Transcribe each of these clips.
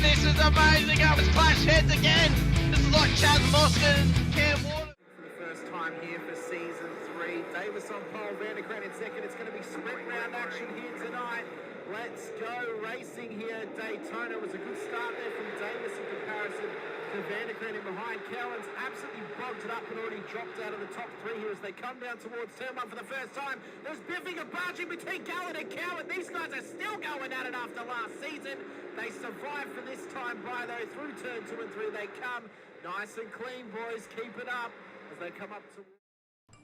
this is amazing. I was clash heads again. This is like Chad Moskin and Cam Water. For the first time here for season 3. Davis on pole, Vanderkrant in second. It's going to be sprint round action here tonight. Let's go racing here at Daytona. It was a good start there from Davis in comparison to Vanderkrant in behind. Cowan's absolutely bogged it up and already dropped out of the top 3 here as they come down towards turn 1 for the first time. There's biffing and barging between Gallen and Cowan. These guys are still going at it after last season. They survived for this time by though. Through turn 2 and 3 they come. Nice and clean, boys. Keep it up as they come up to...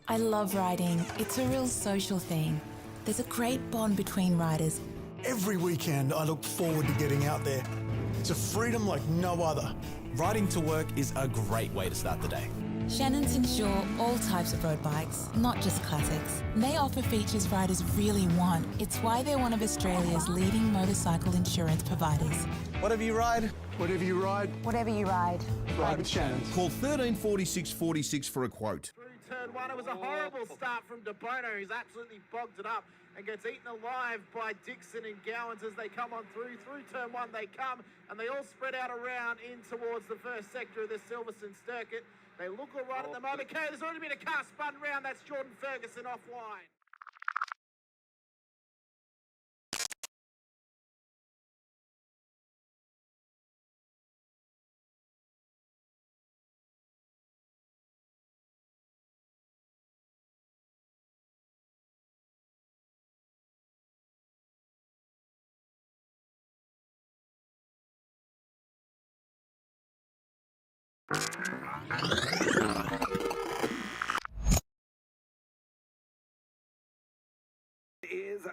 I love riding. It's a real social thing. There's a great bond between riders. Every weekend I look forward to getting out there. It's a freedom like no other. Riding to work is a great way to start the day. Shannons insure all types of road bikes, not just classics. They offer features riders really want. It's why they're one of Australia's leading motorcycle insurance providers. Whatever you ride, Whatever you ride, Whatever you ride, ride with Shannons. Call 134646 for a quote. Through turn 1, it was a horrible start from De Bono, who's absolutely bogged it up and gets eaten alive by Dixon and Gowans as they come on through. Through turn 1 they come, and they all spread out around in towards the first sector of the Silverstone circuit. They look all right at the moment. Okay, there's already been a car spun round. That's Jordan Ferguson offline. Is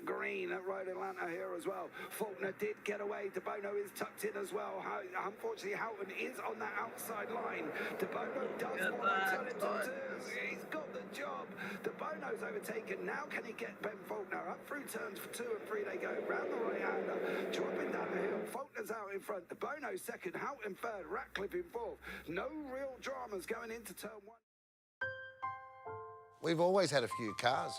green at Road Atlanta here as well. Faulkner did get away. De Bono is tucked in as well. Unfortunately, Houghton is on that outside line. De Bono does want to turn it to twos. He's got the job. De Bono's overtaken. Now can he get Ben Faulkner up through turns for 2 and 3? They go round the right-hander, dropping down the hill. Faulkner's out in front. De Bono second. Houghton third. Ratcliffe in fourth. No real dramas going into turn 1. We've always had a few cars.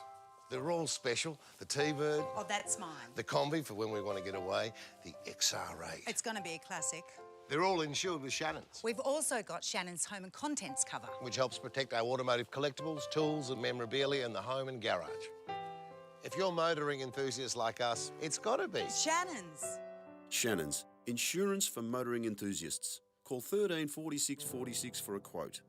They're all special. The T-Bird. Oh, that's mine. The Combi for when we want to get away. The XR8. It's going to be a classic. They're all insured with Shannons, We've also got Shannon's home and contents cover. which helps protect our automotive collectibles, tools and memorabilia in the home and garage. If you're motoring enthusiasts like us, it's got to be. Shannon's. Shannons, insurance for motoring enthusiasts. Call 134646 for a quote.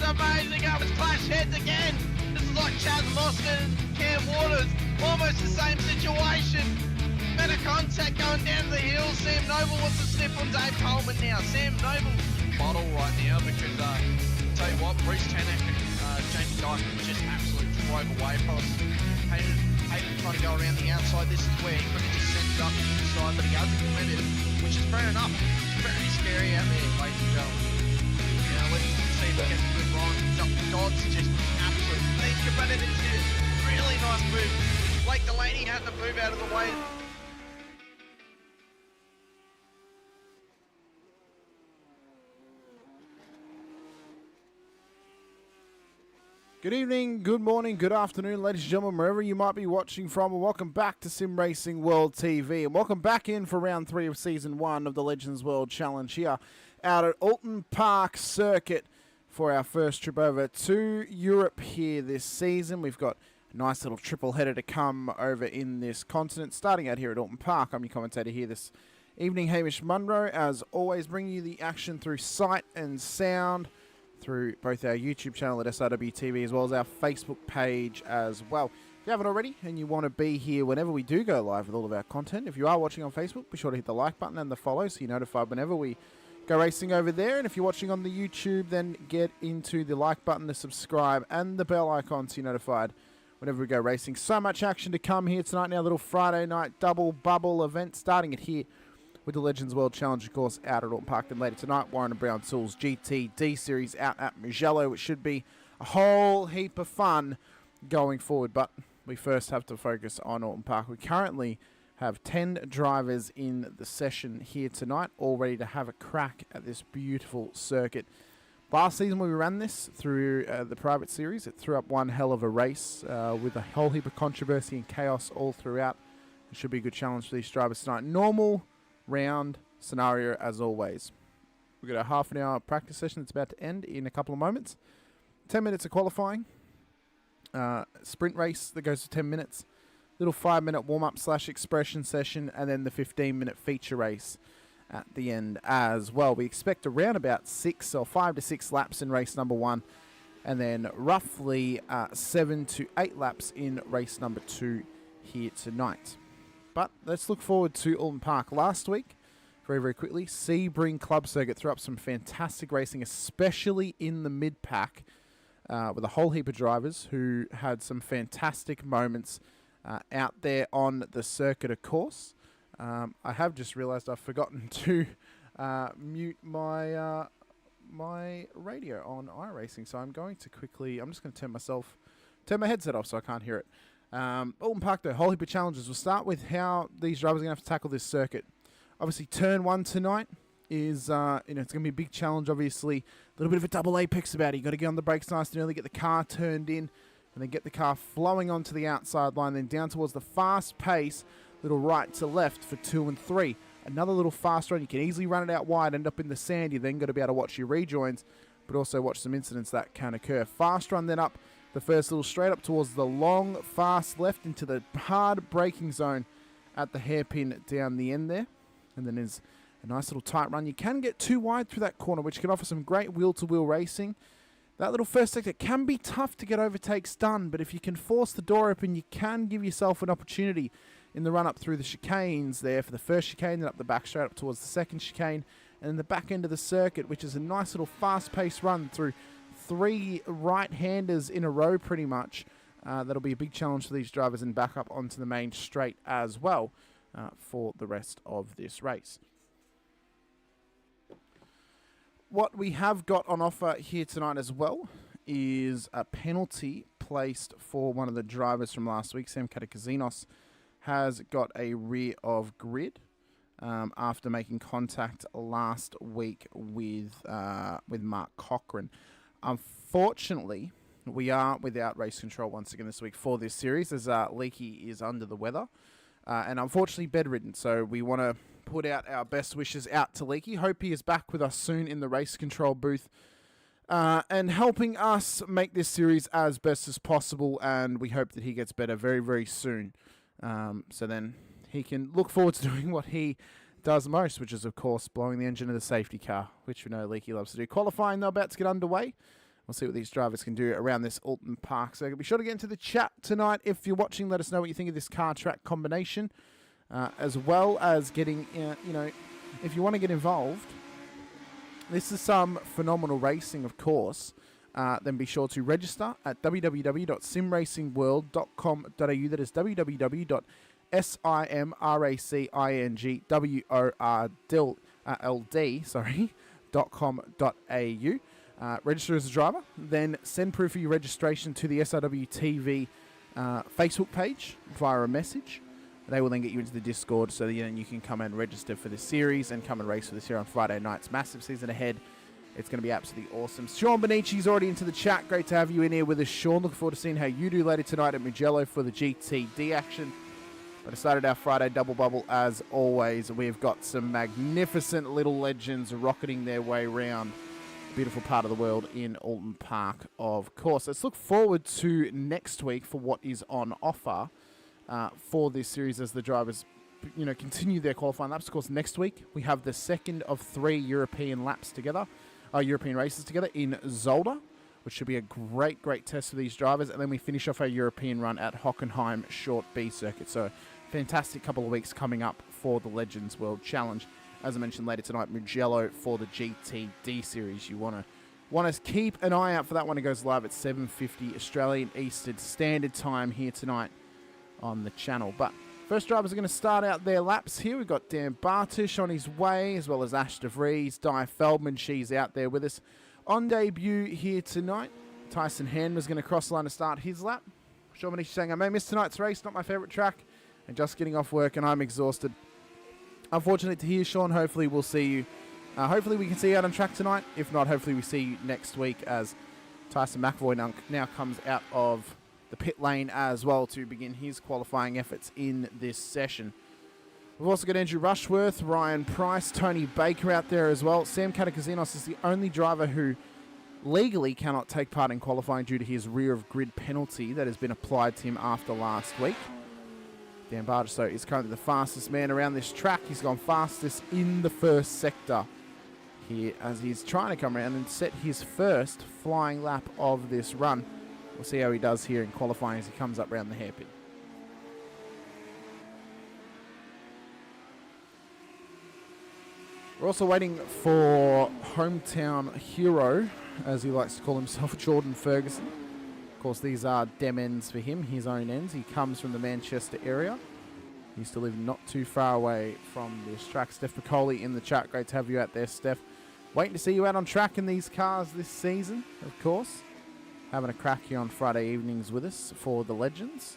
amazing. I was clash heads again. This is like Chad Moskin and Cam Waters. Almost the same situation. Better contact going down the hill. Sam Noble wants to slip on Dave Coleman now. Sam Noble bottle right now because tell you what, Bruce Tanak and Jamie Dyke just absolutely drove away from us. Hayden trying to go around the outside. This is where he could have just sent it up the inside, but he hasn't committed, which is fair enough. It's very scary out there, ladies and gentlemen. Let's see if we get a good run. Dodds just absolutely think about it. It's a really nice move. Blake Delaney had to move out of the way. Good evening, good morning, good afternoon, ladies and gentlemen, wherever you might be watching from, and welcome back to Sim Racing World TV, and welcome back in for round 3 of Season 1 of the Legends World Challenge here out at Oulton Park Circuit for our first trip over to Europe here this season. We've got a nice little triple header to come over in this continent, starting out here at Oulton Park. I'm your commentator here this evening, Hamish Munro, as always, bringing you the action through sight and sound, through both our YouTube channel at SRWtv as well as our Facebook page as well. If you haven't already and you want to be here whenever we do go live with all of our content, if you are watching on Facebook, be sure to hit the like button and the follow so you're notified whenever we go racing over there. And if you're watching on the YouTube, then get into the like button, the subscribe and the bell icon so you're notified whenever we go racing. So much action to come here tonight. Now, little Friday night double bubble event starting it here with the Legends World Challenge, of course, out at Oulton Park. Then later tonight, Warren and Brown Tools GT D Series out at Mugello, which should be a whole heap of fun going forward. But we first have to focus on Oulton Park. We currently have 10 drivers in the session here tonight, all ready to have a crack at this beautiful circuit. Last season when we ran this through the private series, it threw up one hell of a race with a whole heap of controversy and chaos all throughout. It should be a good challenge for these drivers tonight. Normal round scenario as always. We've got a half an hour practice session that's about to end in a couple of moments. 10 minutes of qualifying. Sprint race that goes for 10 minutes. Little 5-minute warm-up / expression session, and then the 15-minute feature race at the end as well. We expect around about 5 to 6 laps in race number 1, and then roughly 7 to 8 laps in race number 2 here tonight. But let's look forward to Oulton Park. Last week, very, very quickly, Sebring Club Circuit threw up some fantastic racing, especially in the mid-pack, with a whole heap of drivers who had some fantastic moments out there on the circuit, of course. I have just realised I've forgotten to mute my my radio on iRacing, so I'm going to quickly, I'm just going to turn my headset off so I can't hear it. Oulton Park, though, whole heap of challenges. We'll start with how these drivers are going to have to tackle this circuit. Obviously, turn 1 tonight is, it's going to be a big challenge, obviously. A little bit of a double apex about it. You've got to get on the brakes nice and early, get the car turned in, and then get the car flowing onto the outside line, then down towards the fast pace, little right to left for 2 and 3. Another little fast run. You can easily run it out wide, end up in the sand. You then got to be able to watch your rejoins, but also watch some incidents that can occur. Fast run then up the first little straight up towards the long, fast left into the hard braking zone at the hairpin down the end there. And then there's a nice little tight run. You can get too wide through that corner, which can offer some great wheel-to-wheel racing. That little first sector can be tough to get overtakes done, but if you can force the door open, you can give yourself an opportunity in the run-up through the chicanes there for the first chicane, then up the back straight up towards the second chicane, and then the back end of the circuit, which is a nice little fast-paced run through 3 right-handers in a row pretty much. That'll be a big challenge for these drivers, and back up onto the main straight as well for the rest of this race. What we have got on offer here tonight as well is a penalty placed for one of the drivers from last week. Sam Katakazinos has got a rear of grid after making contact last week with Mark Cochran. Unfortunately, we are without race control once again this week for this series, as Leakey is under the weather and unfortunately bedridden. So we want to put out our best wishes out to Leakey. Hope he is back with us soon in the race control booth and helping us make this series as best as possible. And we hope that he gets better very, very soon. So then he can look forward to doing what he does most, which is, of course, blowing the engine of the safety car, which we know Leakey loves to do. Qualifying, though, about to get underway. We'll see what these drivers can do around this Oulton Park. So be sure to get into the chat tonight. If you're watching, let us know what you think of this car-track combination, as well as getting, if you want to get involved this is some phenomenal racing, of course. Then be sure to register at www.simracingworld.com.au. That is www.simracingworld.com.au. Register as a driver. Then send proof of your registration to the SRWtv Facebook page via a message. They will then get you into the Discord so that then you can come and register for this series and come and race for this here on Friday nights. Massive season ahead. It's going to be absolutely awesome. Sean Bonici's already into the chat. Great to have you in here with us, Sean. Looking forward to seeing how you do later tonight at Mugello for the GTD action. But I started our Friday double bubble as always. We've got some magnificent little legends rocketing their way around a beautiful part of the world in Oulton Park, of course. Let's look forward to next week for what is on offer for this series as the drivers continue their qualifying laps. Of course, next week we have the second of 3 European races together in Zolder, which should be a great test for these drivers. And then we finish off our European run at Hockenheim Short B Circuit. So fantastic couple of weeks coming up for the Legends World Challenge. As I mentioned later tonight, Mugello for the GTD series. You want to keep an eye out for that one. It goes live at 7:50 Australian Eastern Standard Time here tonight on the channel. But first drivers are going to start out their laps here. We've got Dan Bartish on his way, as well as Ash De Vries, Di Feldman. She's out there with us on debut here tonight. Tyson Handmer's going to cross the line to start his lap. Sean Manish saying, I may miss tonight's race, not my favourite track, and just getting off work and I'm exhausted. Unfortunate to hear, Sean. Hopefully we'll see you. Hopefully we can see you out on track tonight. If not, hopefully we see you next week as Tyson McAvoy now comes out of the pit lane as well to begin his qualifying efforts in this session. We've also got Andrew Rushworth, Ryan Price, Tony Baker out there as well. Sam Katakazinos is the only driver who legally cannot take part in qualifying due to his rear of grid penalty that has been applied to him after last week. Dan Bartish, though, is currently the fastest man around this track. He's gone fastest in the first sector here as he's trying to come around and set his first flying lap of this run. We'll see how he does here in qualifying as he comes up around the hairpin. We're also waiting for hometown hero, as he likes to call himself, Jordan Ferguson. Of course, these are dem ends for him, his own ends. He comes from the Manchester area. He used to live not too far away from this track. Steph Piccoli in the chat. Great to have you out there, Steph. Waiting to see you out on track in these cars this season, of course. Having a crack here on Friday evenings with us for the Legends.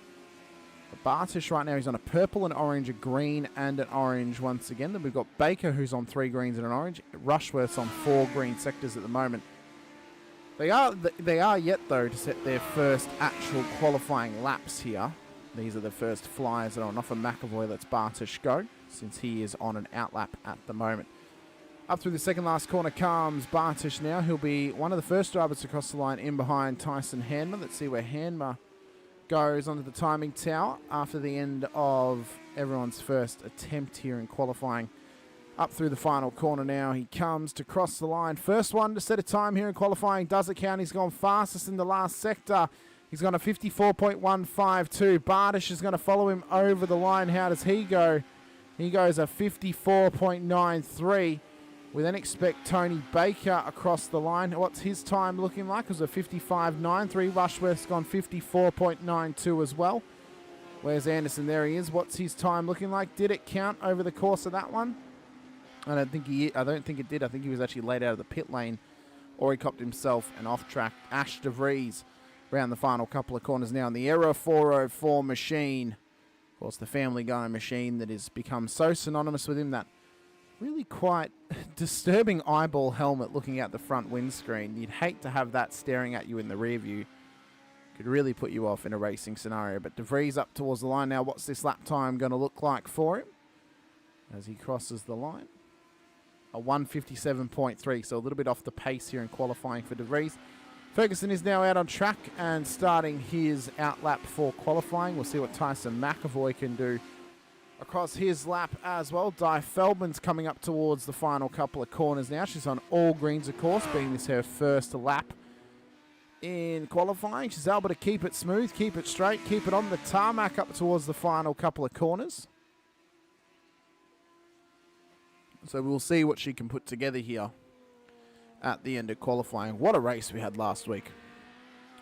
Bartish right now, he's on a purple, an orange, a green, and an orange once again. Then we've got Baker, who's on 3 greens and an orange. Rushworth's on 4 green sectors at the moment. They are yet, though, to set their first actual qualifying laps here. These are the first flyers that are on offer. McAvoy lets Bartish go, since he is on an outlap at the moment. Up through the second last corner comes Bartish now. He'll be one of the first drivers to cross the line in behind Tyson Handmer. Let's see where Handmer goes onto the timing tower after the end of everyone's first attempt here in qualifying. Up through the final corner now, he comes to cross the line. First one to set a time here in qualifying. Does it count? He's gone fastest in the last sector. He's gone a 54.152. Bartish is going to follow him over the line. How does he go? He goes a 54.93. We then expect Tony Baker across the line. What's his time looking like? It was a 55.93. Rushworth's gone 54.92 as well. Where's Anderson? There he is. What's his time looking like? Did it count over the course of that one? I don't think it did. I think he was actually laid out of the pit lane, or he copped himself an off-track. Ash De Vries around the final couple of corners now in the Era 404 machine. Of course, the Family Guy machine that has become so synonymous with him, that really quite disturbing eyeball helmet looking out the front windscreen. You'd hate to have that staring at you in the rear view. Could really put you off in a racing scenario. But De Vries up towards the line now. What's this lap time going to look like for him as he crosses the line? A 157.3, so a little bit off the pace here in qualifying for De Vries. Ferguson is now out on track and starting his outlap for qualifying. We'll see what Tyson McAvoy can do across his lap as well. Di Feldman's coming up towards the final couple of corners now. She's on all greens, of course, being this her first lap in qualifying. She's able to keep it smooth, keep it straight, keep it on the tarmac up towards the final couple of corners. So we'll see what she can put together here at the end of qualifying. What a race we had last week.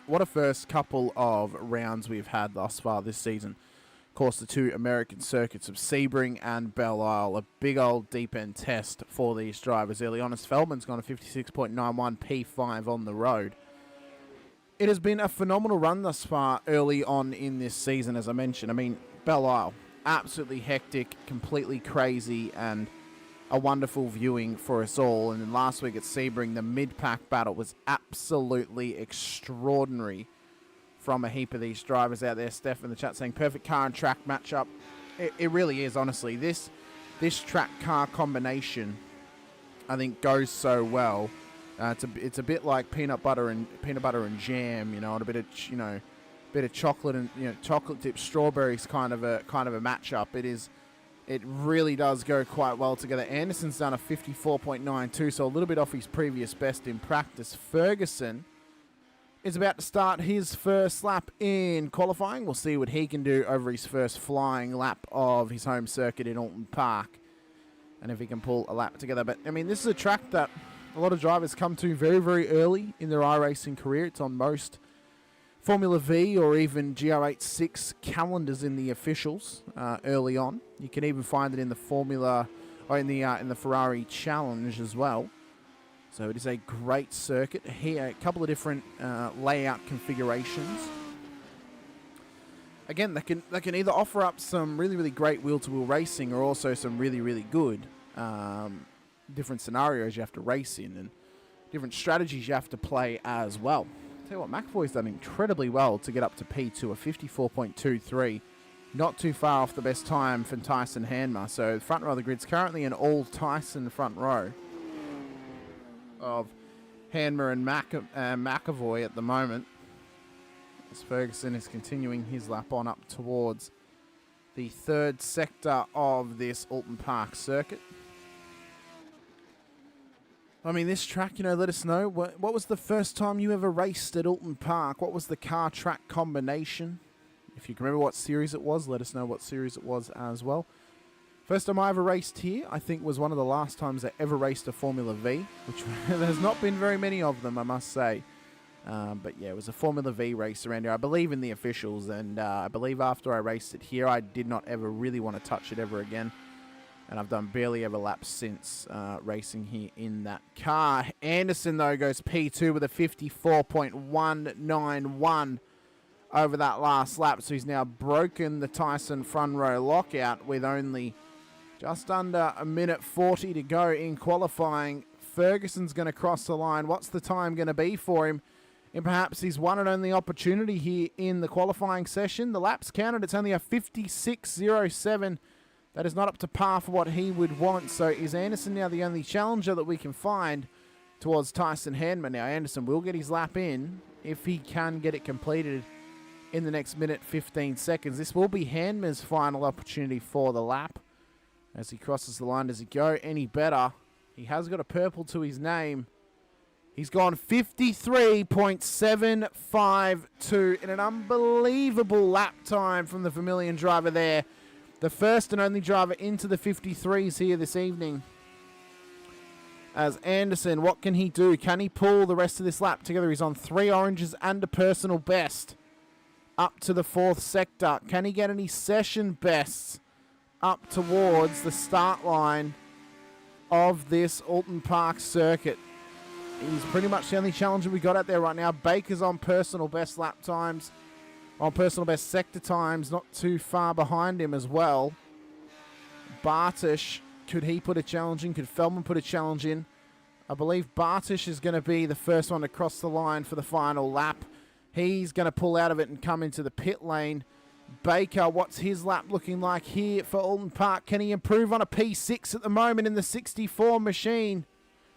What a first couple of rounds we've had thus far this season. Of course, the two American circuits of Sebring and Belle Isle, a big old deep end test for these drivers early on, as Feldman's gone a 56.91 P5 on the road. It has been a phenomenal run thus far early on in this season, as I mentioned. I mean, Belle Isle, absolutely hectic, completely crazy, and a wonderful viewing for us all. And then last week at Sebring, the mid-pack battle was absolutely extraordinary from a heap of these drivers out there. Steph in the chat saying, perfect car and track matchup. It really is, honestly. This track-car combination, I think, goes so well. It's a bit like peanut butter and jam, you know, and a bit of chocolate and chocolate dipped strawberries kind of a matchup. It really does go quite well together. Anderson's done a 54.92, so a little bit off his previous best in practice. Ferguson is about to start his first lap in qualifying. We'll see what he can do over his first flying lap of his home circuit in Oulton Park, and if he can pull a lap together. But I mean, this is a track that a lot of drivers come to very, very early in their iRacing career. It's on most Formula V or even GR86 calendars in the officials early on. You can even find it in the Formula or in the Ferrari Challenge as well. So it is a great circuit here. A couple of different layout configurations. Again, they can either offer up some really, really great wheel-to-wheel racing or also some really, really good different scenarios you have to race in and different strategies you have to play as well. Tell you what, McAvoy's done incredibly well to get up to P2, a 54.23. Not too far off the best time for Tyson Hanmer. So the front row of the grid's currently an all Tyson front row of Hanmer and McAvoy at the moment, as Ferguson is continuing his lap on up towards the third sector of this Oulton Park circuit. I mean, this track, let us know. What was the first time you ever raced at Oulton Park? What was the car-track combination? If you can remember what series it was, let us know what series it was as well. First time I ever raced here, I think, was one of the last times I ever raced a Formula V, which there's not been very many of them, I must say. But yeah, it was a Formula V race around here. I believe in the officials, and I believe after I raced it here, I did not ever really want to touch it ever again. And I've done barely ever laps since racing here in that car. Anderson, though, goes P2 with a 54.191 over that last lap. So he's now broken the Tyson front row lockout with only just under a minute 40 to go in qualifying. Ferguson's going to cross the line. What's the time going to be for him? And perhaps his one and only opportunity here in the qualifying session. The laps counted. It's only a 56.07. That is not up to par for what he would want. So is Anderson now the only challenger that we can find towards Tyson Hanmer? Now, Anderson will get his lap in if he can get it completed in the next minute 15 seconds. This will be Hanmer's final opportunity for the lap as he crosses the line. Does he go any better? He has got a purple to his name. He's gone 53.752 in an unbelievable lap time from the Vermilion driver there. The first and only driver into the 53s here this evening. As Anderson, what can he do? Can he pull the rest of this lap together? He's on 3 oranges and a personal best up to the 4th sector. Can he get any session bests up towards the start line of this Oulton Park circuit? He's pretty much the only challenger we got out there right now. Baker's on personal best lap times. On personal best sector times, not too far behind him as well. Bartish, could he put a challenge in? Could Feldman put a challenge in? I believe Bartish is going to be the first one to cross the line for the final lap. He's going to pull out of it and come into the pit lane. Baker, what's his lap looking like here for Oulton Park? Can he improve on a P6 at the moment in the 64 machine?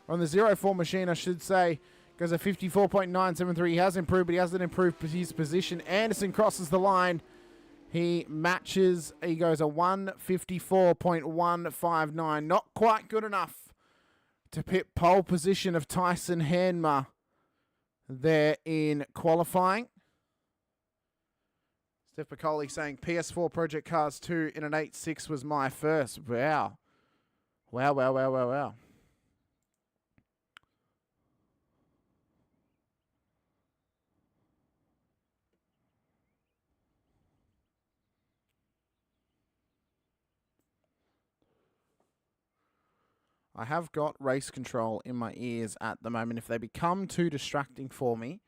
Or on the 04 machine, I should say. Goes a 54.973. He has improved, but he hasn't improved his position. Anderson crosses the line. He matches. He goes a 154.159. Not quite good enough to pit pole position of Tyson Hanmer there in qualifying. Steph Piccoli saying PS4 Project Cars 2 in an 8.6 was my first. Wow. Wow. I have got race control in my ears at the moment. If they become too distracting for me,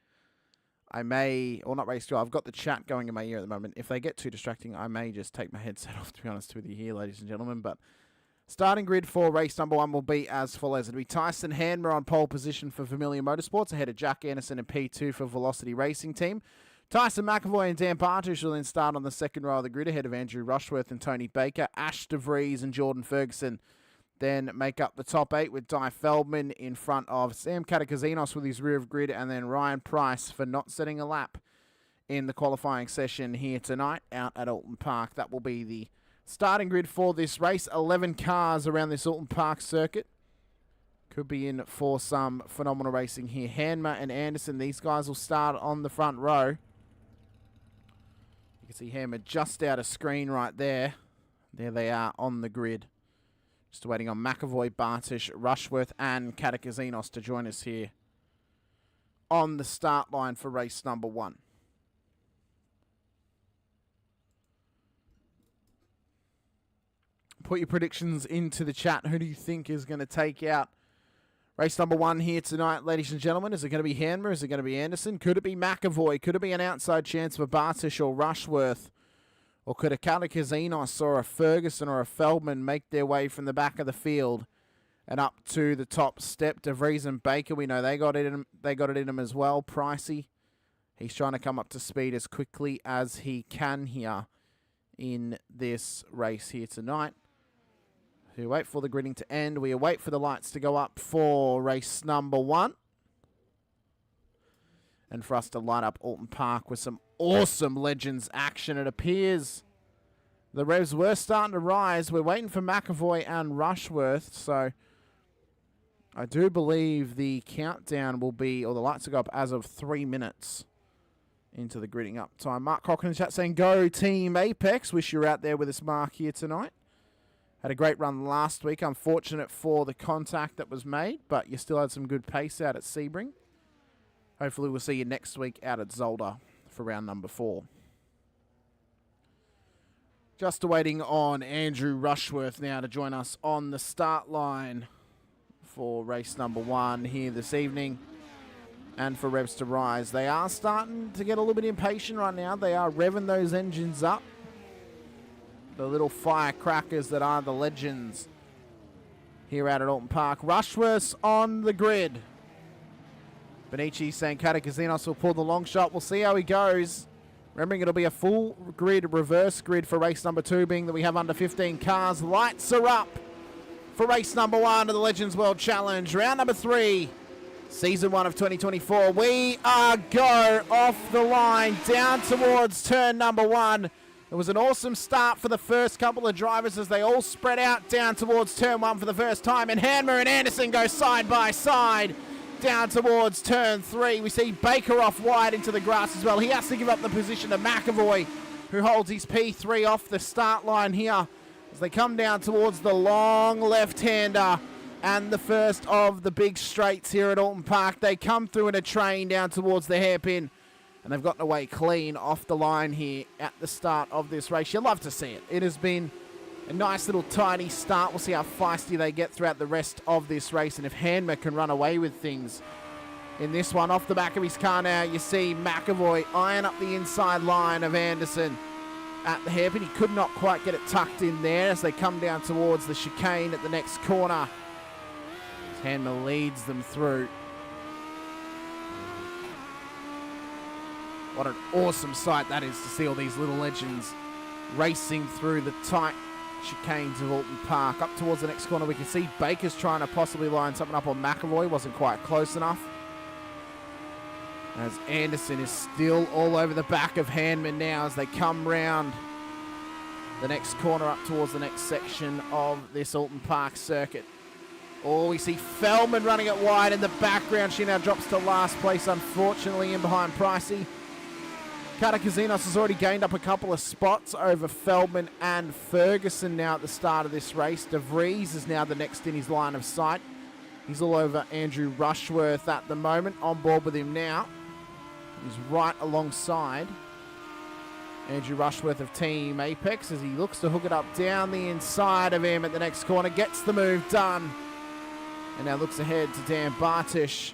I may, or not race control, I've got the chat going in my ear at the moment. If they get too distracting, I may just take my headset off, to be honest with you here, ladies and gentlemen. But starting grid for race number 1 will be as follows. It'll be Tyson Handmer on pole position for Familiar Motorsports, ahead of Jack Anderson in P2 for Velocity Racing Team. Tyson McAvoy and Dan Bartush will then start on the second row of the grid, ahead of Andrew Rushworth and Tony Baker. Ash DeVries and Jordan Ferguson then make up the top 8, with Di Feldman in front of Sam Katakazinos with his rear of grid, and then Ryan Price for not setting a lap in the qualifying session here tonight out at Oulton Park. That will be the starting grid for this race. 11 cars around this Oulton Park circuit. Could be in for some phenomenal racing here. Handmer and Anderson, these guys will start on the front row. You can see Handmer just out of screen right there. There they are on the grid. Just waiting on McAvoy, Bartush, Rushworth and Katakazinos to join us here on the start line for race number 1. Put your predictions into the chat. Who do you think is going to take out race number 1 here tonight, ladies and gentlemen? Is it going to be Handmer? Is it going to be Anderson? Could it be McAvoy? Could it be an outside chance for Bartush or Rushworth? Or could a Katakazinos or a Ferguson or a Feldman make their way from the back of the field and up to the top step? DeVries and Baker, we know they got it in them as well. Pricey, he's trying to come up to speed as quickly as he can here in this race here tonight. We wait for the gridding to end. We wait for the lights to go up for race number 1. And for us to light up Oulton Park with some awesome Legends action. It appears the revs were starting to rise. We're waiting for McAvoy and Rushworth. So I do believe the countdown will be, or the lights will go up as of 3 minutes into the gridding up time. Mark Cochran in the chat saying, go Team Apex. Wish you were out there with us, Mark, here tonight. Had a great run last week. Unfortunate for the contact that was made, but you still had some good pace out at Sebring. Hopefully we'll see you next week out at Zolder for round number 4. Just waiting on Andrew Rushworth now to join us on the start line for race number 1 here this evening. And for revs to rise. They are starting to get a little bit impatient right now. They are revving those engines up. The little firecrackers that are the Legends here out at Oulton Park. Rushworth's on the grid. Benici saying Katakazinos will pull the long shot. We'll see how he goes. Remembering it'll be a full grid, reverse grid for race number 2, being that we have under 15 cars. Lights are up for race number 1 of the Legends World Challenge. Round number 3, season 1 of 2024. We are go off the line down towards turn number 1. It was an awesome start for the first couple of drivers as they all spread out down towards turn 1 for the first time. And Handmer and Anderson go side by side down towards turn 3. We see Baker off wide into the grass as well. He has to give up the position to McAvoy, who holds his P3 off the start line here as they come down towards the long left-hander and the first of the big straights here at Oulton Park. They come through in a train down towards the hairpin, and they've gotten away clean off the line here at the start of this race. You love to see it. It has been a nice little tidy start. We'll see how feisty they get throughout the rest of this race, and if Handmer can run away with things in this one. Off the back of his car now, you see McAvoy iron up the inside line of Anderson at the hairpin. He could not quite get it tucked in there as they come down towards the chicane at the next corner. Handmer leads them through. What an awesome sight that is to see all these little Legends racing through the tight chicanes of Oulton Park. Up towards the next corner, we can see Baker's trying to possibly line something up on McAvoy. Wasn't quite close enough. As Anderson is still all over the back of Handman now as they come round the next corner up towards the next section of this Oulton Park circuit. Oh, we see Feldman running it wide in the background. She now drops to last place, unfortunately, in behind Pricey. Katakazinos has already gained up a couple of spots over Feldman and Ferguson now at the start of this race. DeVries is now the next in his line of sight. He's all over Andrew Rushworth at the moment, on board with him now. He's right alongside Andrew Rushworth of Team Apex as he looks to hook it up down the inside of him at the next corner. Gets the move done And now looks ahead to Dan Bartish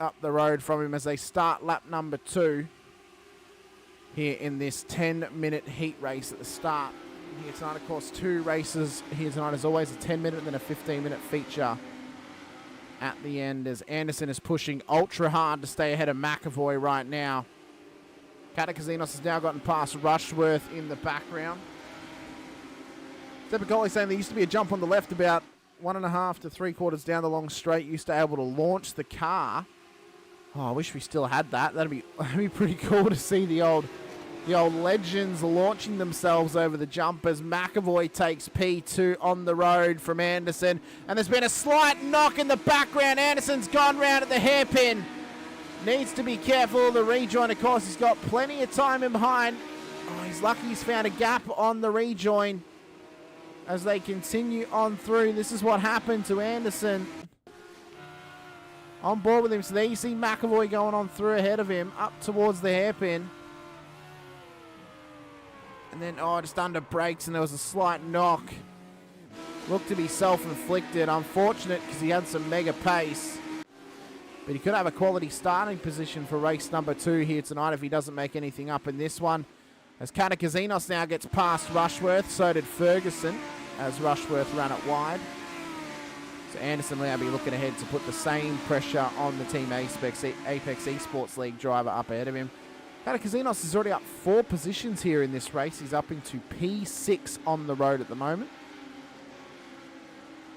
up the road from him as they start lap number 2 here in this 10-minute heat race at the start. Here tonight, of course, 2 races here tonight. As always, a 10-minute and then a 15-minute feature at the end as Anderson is pushing ultra hard to stay ahead of McAvoy right now. Catakazinos has now gotten past Rushworth in the background. Stepacoli saying there used to be a jump on the left about 1.5 to 3/4 down the long straight. Used to be able to launch the car. Oh, I wish we still had that. That'd be pretty cool to see the old legends launching themselves over the jump as McAvoy takes P2 on the road from Anderson. And there's been a slight knock in the background. Anderson's gone round at the hairpin. Needs to be careful. The rejoin, of course, he's got plenty of time in behind. Oh, he's lucky he's found a gap on the rejoin as they continue on through. This is what happened to Anderson. On board with him. So there you see McAvoy going on through ahead of him up towards the hairpin. And then, just under brakes, and there was a slight knock. Looked to be self-inflicted. Unfortunate because he had some mega pace. But he could have a quality starting position for race number 2 here tonight if he doesn't make anything up in this one. As Catakazinos now gets past Rushworth, so did Ferguson as Rushworth ran it wide. So Anderson will now be looking ahead to put the same pressure on the Team Apex Esports League driver up ahead of him. Catakazinos is already up 4 positions here in this race. He's up into P6 on the road at the moment.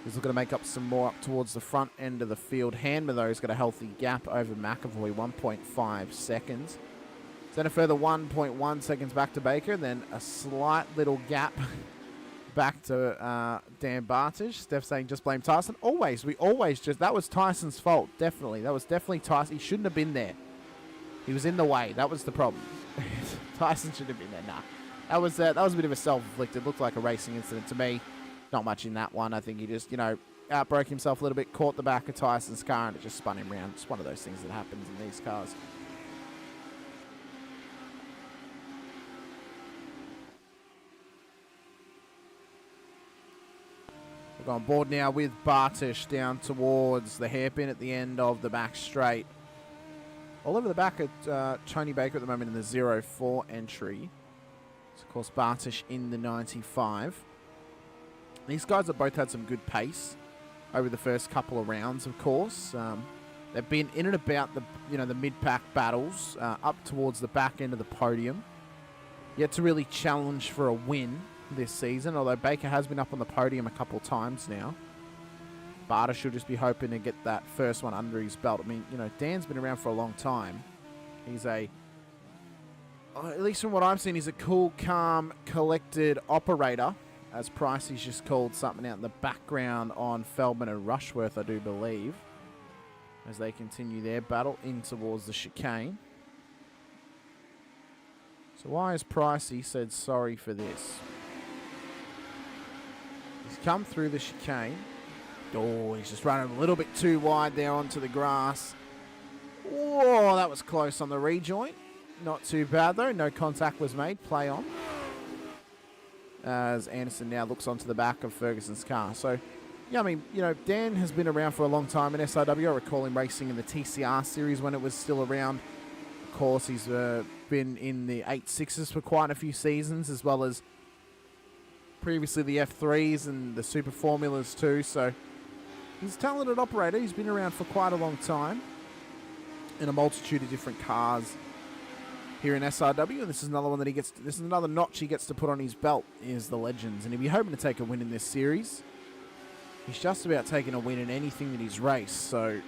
He's looking to make up some more up towards the front end of the field. Handmer, though, has got a healthy gap over McAvoy, 1.5 seconds. Then a further 1.1 seconds back to Baker, then a slight little gap back to Dan Bartish. Steph saying just blame Tyson. That was Tyson's fault, definitely. That was definitely Tyson. He shouldn't have been there. He was in the way. That was the problem. Tyson shouldn't have been there. Nah. That was a bit of a self-inflicted. Looked like a racing incident to me. Not much in that one. I think he just, outbroke himself a little bit, caught the back of Tyson's car, and it just spun him around. It's one of those things that happens in these cars. We're on board now with Bartish down towards the hairpin at the end of the back straight. All over the back at Tony Baker at the moment in the 04 entry. So of course, Bartish in the 95. These guys have both had some good pace over the first couple of rounds, of course. They've been in and about the mid-pack battles, up towards the back end of the podium. Yet to really challenge for a win this season, although Baker has been up on the podium a couple times now. Bartish should just be hoping to get that first one under his belt. I mean, Dan's been around for a long time. He's at least from what I've seen, he's a cool, calm, collected operator. As Pricey's just called something out in the background on Feldman and Rushworth, I do believe. As they continue their battle in towards the chicane. So why has Pricey said sorry for this? He's come through the chicane. Oh, he's just running a little bit too wide there onto the grass. Whoa, that was close on the rejoin. Not too bad though. No contact was made. Play on. As Anderson now looks onto the back of Ferguson's car. So, yeah, I mean, Dan has been around for a long time in SRW. I recall him racing in the TCR series when it was still around. Of course, he's been in the 8.6s for quite a few seasons, as well as previously the F3s and the Super Formulas too. So, he's a talented operator. He's been around for quite a long time in a multitude of different cars here in SRW, and this is another one that this is another notch he gets to put on his belt, is the Legends. And he'll be hoping to take a win in this series. He's just about taking a win in anything that he's raced, so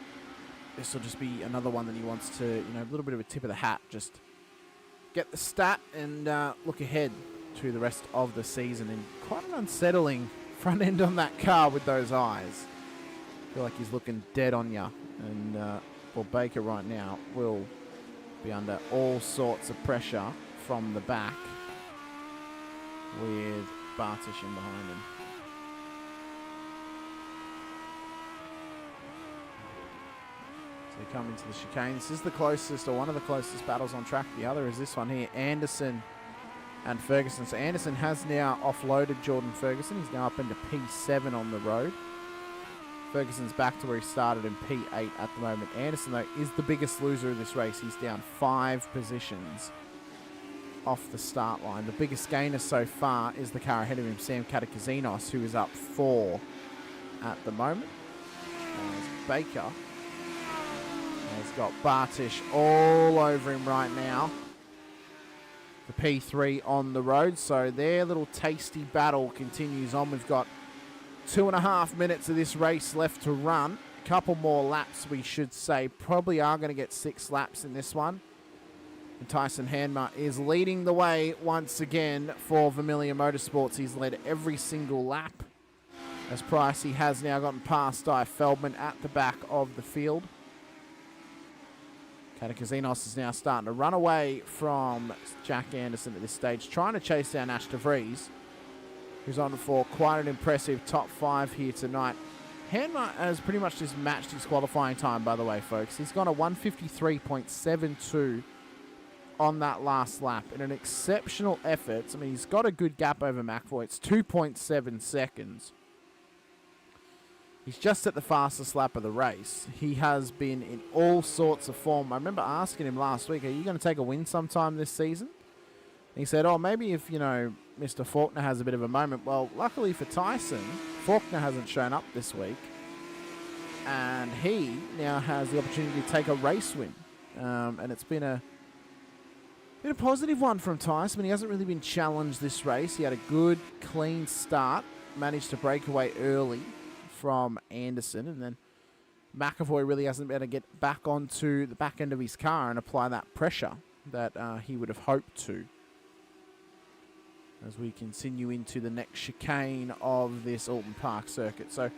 this will just be another one that he wants to, a little bit of a tip of the hat, just get the stat and look ahead to the rest of the season. And quite an unsettling front end on that car with those eyes. I feel like he's looking dead on you, and Baker right now will be under all sorts of pressure from the back with Bartish in behind him. So they come into the chicane. This is the closest, or one of the closest battles on track. The other is this one here, Anderson and Ferguson. So Anderson has now offloaded Jordan Ferguson. He's now up into P7 on the road. Ferguson's back to where he started in P8 at the moment. Anderson, though, is the biggest loser of this race. He's down 5 positions off the start line. The biggest gainer so far is the car ahead of him, Sam Katakazinos, who is up 4 at the moment. There's Baker. And he's got Bartish all over him right now. The P3 on the road, so their little tasty battle continues on. We've got 2.5 minutes of this race left to run. A couple more laps, we should say. Probably are going to get 6 laps in this one. And Tyson Hanma is leading the way once again for Vermilion Motorsports. He's led every single lap. As Pricey has now gotten past Di Feldman at the back of the field. Katakazinos is now starting to run away from Jack Anderson at this stage, trying to chase down Ash de Vries, who's on for quite an impressive top 5 here tonight. Hanma has pretty much just matched his qualifying time, by the way, folks. He's gone a 153.72 on that last lap in an exceptional effort. I mean, he's got a good gap over McAvoy. It's 2.7 seconds. He's just at the fastest lap of the race. He has been in all sorts of form. I remember asking him last week, are you going to take a win sometime this season? And he said, oh, maybe if, you know, Mr. Faulkner has a bit of a moment. Well, luckily for Tyson, Faulkner hasn't shown up this week. And he now has the opportunity to take a race win. And it's been a positive one from Tyson. I mean, he hasn't really been challenged this race. He had a good, clean start. Managed to break away early from Anderson. And then McAvoy really hasn't been able to get back onto the back end of his car and apply that pressure that he would have hoped to. As we continue into the next chicane of this Oulton Park circuit. So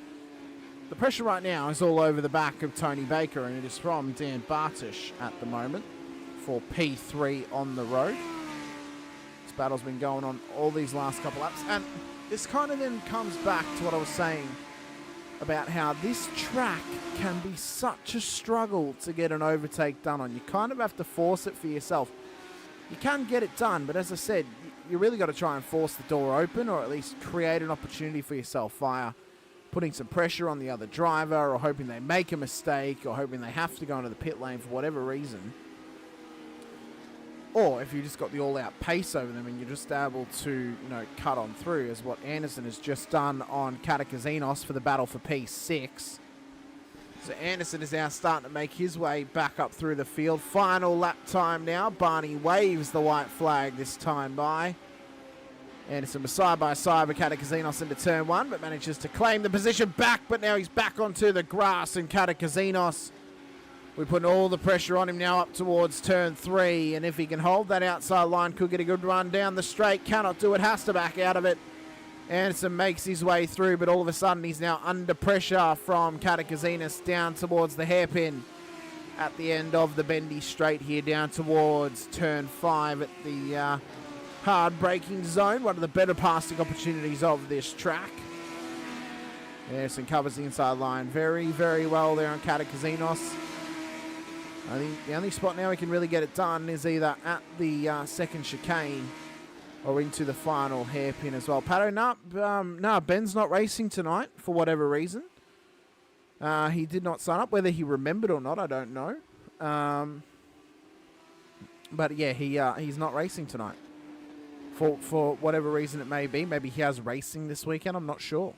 the pressure right now is all over the back of Tony Baker, and it is from Dan Bartish at the moment for P3 on the road. This battle's been going on all these last couple laps, and this kind of then comes back to what I was saying about how this track can be such a struggle to get an overtake done on. You kind of have to force it for yourself. You can get it done, but as I said, you really got to try and force the door open, or at least create an opportunity for yourself via putting some pressure on the other driver, or hoping they make a mistake, or hoping they have to go into the pit lane for whatever reason. Or if you just got the all-out pace over them and you're just able to, you know, cut on through, as what Anderson has just done on Katakazinos for the battle for P6. So Anderson is now starting to make his way back up through the field. Final lap time now. Barney waves the white flag this time by. Anderson was side by side with Katakazinos into turn 1, but manages to claim the position back, but now he's back onto the grass, and Katakazinos, we're putting all the pressure on him now up towards turn 3, and if he can hold that outside line, could get a good run down the straight. Cannot do it, has to back out of it. Anderson makes his way through, but all of a sudden he's now under pressure from Katakazinos down towards the hairpin at the end of the bendy straight here, down towards turn 5 at the hard braking zone. One of the better passing opportunities of this track. Anderson covers the inside line very, very well there on Katakazinos. I think the only spot now he can really get it done is either at the second chicane or into the final hairpin as well. Pato, no, Ben's not racing tonight for whatever reason. He did not sign up. Whether he remembered or not, I don't know. But yeah, he's not racing tonight. For whatever reason it may be. Maybe he has racing this weekend. I'm not sure.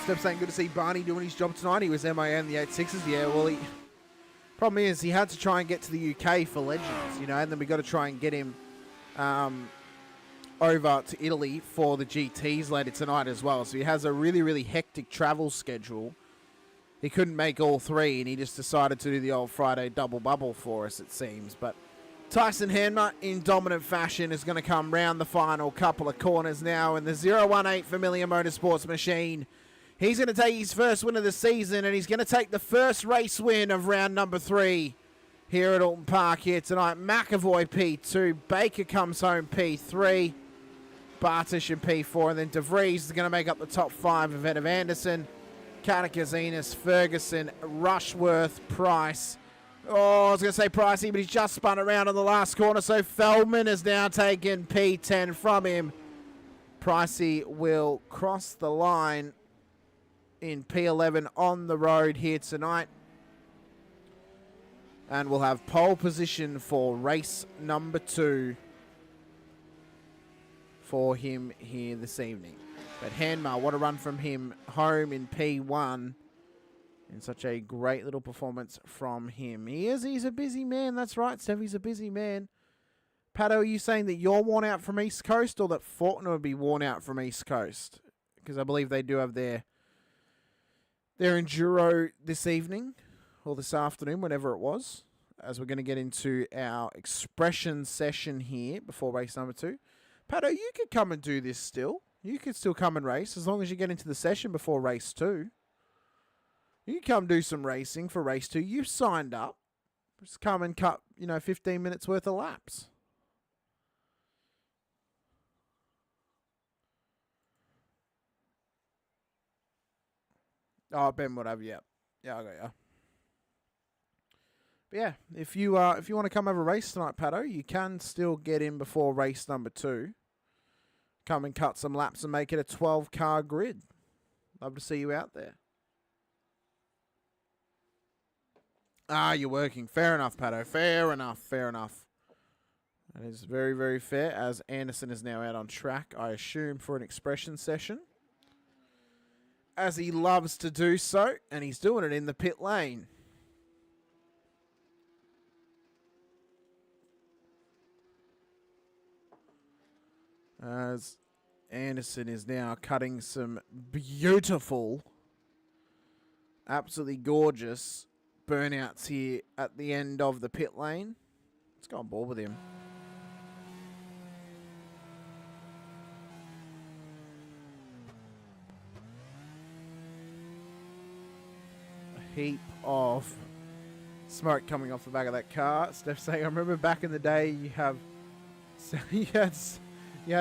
Steph saying good to see Barney doing his job tonight. He was MIA in the 8.6s. Yeah, well, problem is he had to try and get to the UK for Legends, you know, and then we got to try and get him over to Italy for the GTs later tonight as well. So he has a really, really hectic travel schedule. He couldn't make all 3, and he just decided to do the old Friday double bubble for us, it seems. But Tyson Hanma, in dominant fashion, is going to come round the final couple of corners now in the 018 Vermilion Motorsports machine. He's going to take his first win of the season, and he's going to take the first race win of round number 3 here at Oulton Park here tonight. McAvoy P2, Baker comes home P3, Bartish in P4, and then De Vries is going to make up the top 5 ahead of Anderson, Katakazinos, Ferguson, Rushworth, Price. Oh, I was going to say Pricey, but he's just spun around on the last corner, so Feldman has now taken P10 from him. Pricey will cross the line in P11 on the road here tonight. And we'll have pole position for race number 2 for him here this evening. But Hanmar, what a run from him home in P1. And such a great little performance from him. He's a busy man. That's right, Steph. He's a busy man. Pato, are you saying that you're worn out from East Coast or that Fortner would be worn out from East Coast? Because I believe they do have their enduro this evening or this afternoon, whenever it was, as we're going to get into our expression session here before race number 2. Pato, you could come and do this still. You could still come and race as long as you get into the session before race 2. You can come do some racing for race 2. You've signed up. Just come and cut, 15 minutes worth of laps. Oh, Ben would have, yeah. Yeah, I got you. But yeah, if you want to come have a race tonight, Pato, you can still get in before race number 2. Come and cut some laps and make it a 12-car grid. Love to see you out there. You're working. Fair enough, Pato. Fair enough. Fair enough. That is very, very fair, as Anderson is now out on track, I assume, for an expression session. As he loves to do so, and he's doing it in the pit lane. As Anderson is now cutting some beautiful, absolutely gorgeous burnouts here at the end of the pit lane. Let's go on board with him. A heap of smoke coming off the back of that car. Steph saying, I remember back in the day you had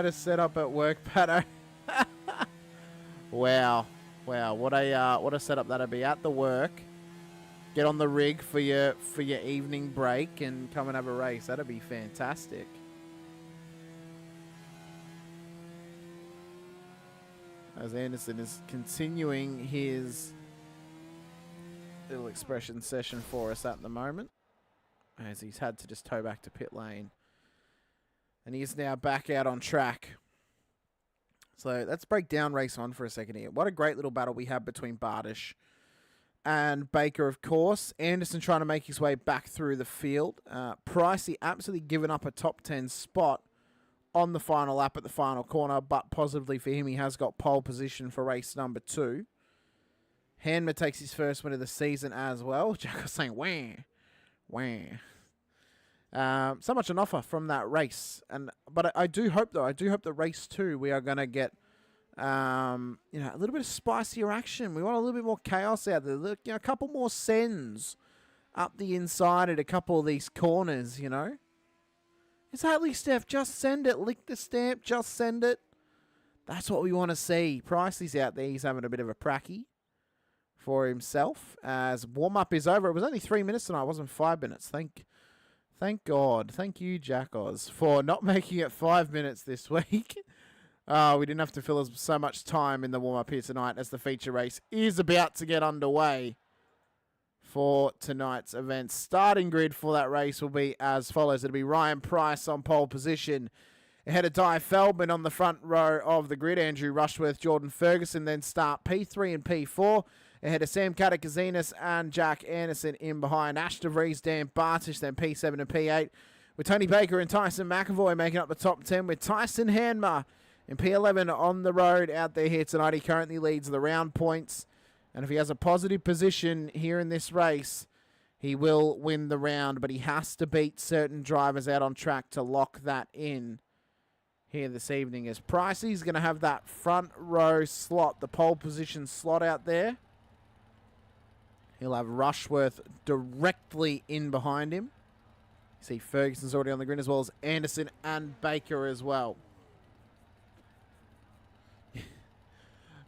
a setup at work, Pato. Wow. What a setup that'd be at the work. Get on the rig for your evening break and come and have a race. That'd be fantastic. As Anderson is continuing his little expression session for us at the moment, as he's had to just tow back to pit lane. And he is now back out on track. So let's break down race 1 for a second here. What a great little battle we had between Bardish and Baker, of course. Anderson trying to make his way back through the field. Pricey absolutely giving up a top 10 spot on the final lap at the final corner, but positively for him, he has got pole position for race number 2. Hanma takes his first win of the season as well. Jack was saying, wah. So much on offer from that race. But I do hope, though, that race 2, we are going to get a little bit of spicier action. We want a little bit more chaos out there. A couple more sends up the inside at a couple of these corners, Exactly, Steph. Just send it. Lick the stamp. Just send it. That's what we want to see. Pricey's out there. He's having a bit of a pracky for himself as warm-up is over. It was only 3 minutes tonight. It wasn't 5 minutes. Thank God. Thank you, Jack Oz, for not making it 5 minutes this week. We didn't have to fill so much time in the warm-up here tonight as the feature race is about to get underway for tonight's event. Starting grid for that race will be as follows. It'll be Ryan Price on pole position. Ahead of Di Feldman on the front row of the grid. Andrew Rushworth, Jordan Ferguson then start P3 and P4. Ahead of Sam Katakazinas and Jack Anderson in behind. Ash DeVries, Dan Bartish, then P7 and P8. With Tony Baker and Tyson McAvoy making up the top 10. With Tyson Hanma in P11 on the road out there here tonight. He currently leads the round points. And if he has a positive position here in this race, he will win the round. But he has to beat certain drivers out on track to lock that in here this evening. As Pricey's going to have that front row slot, the pole position slot out there. He'll have Rushworth directly in behind him. You see Ferguson's already on the grid, as well as Anderson and Baker as well.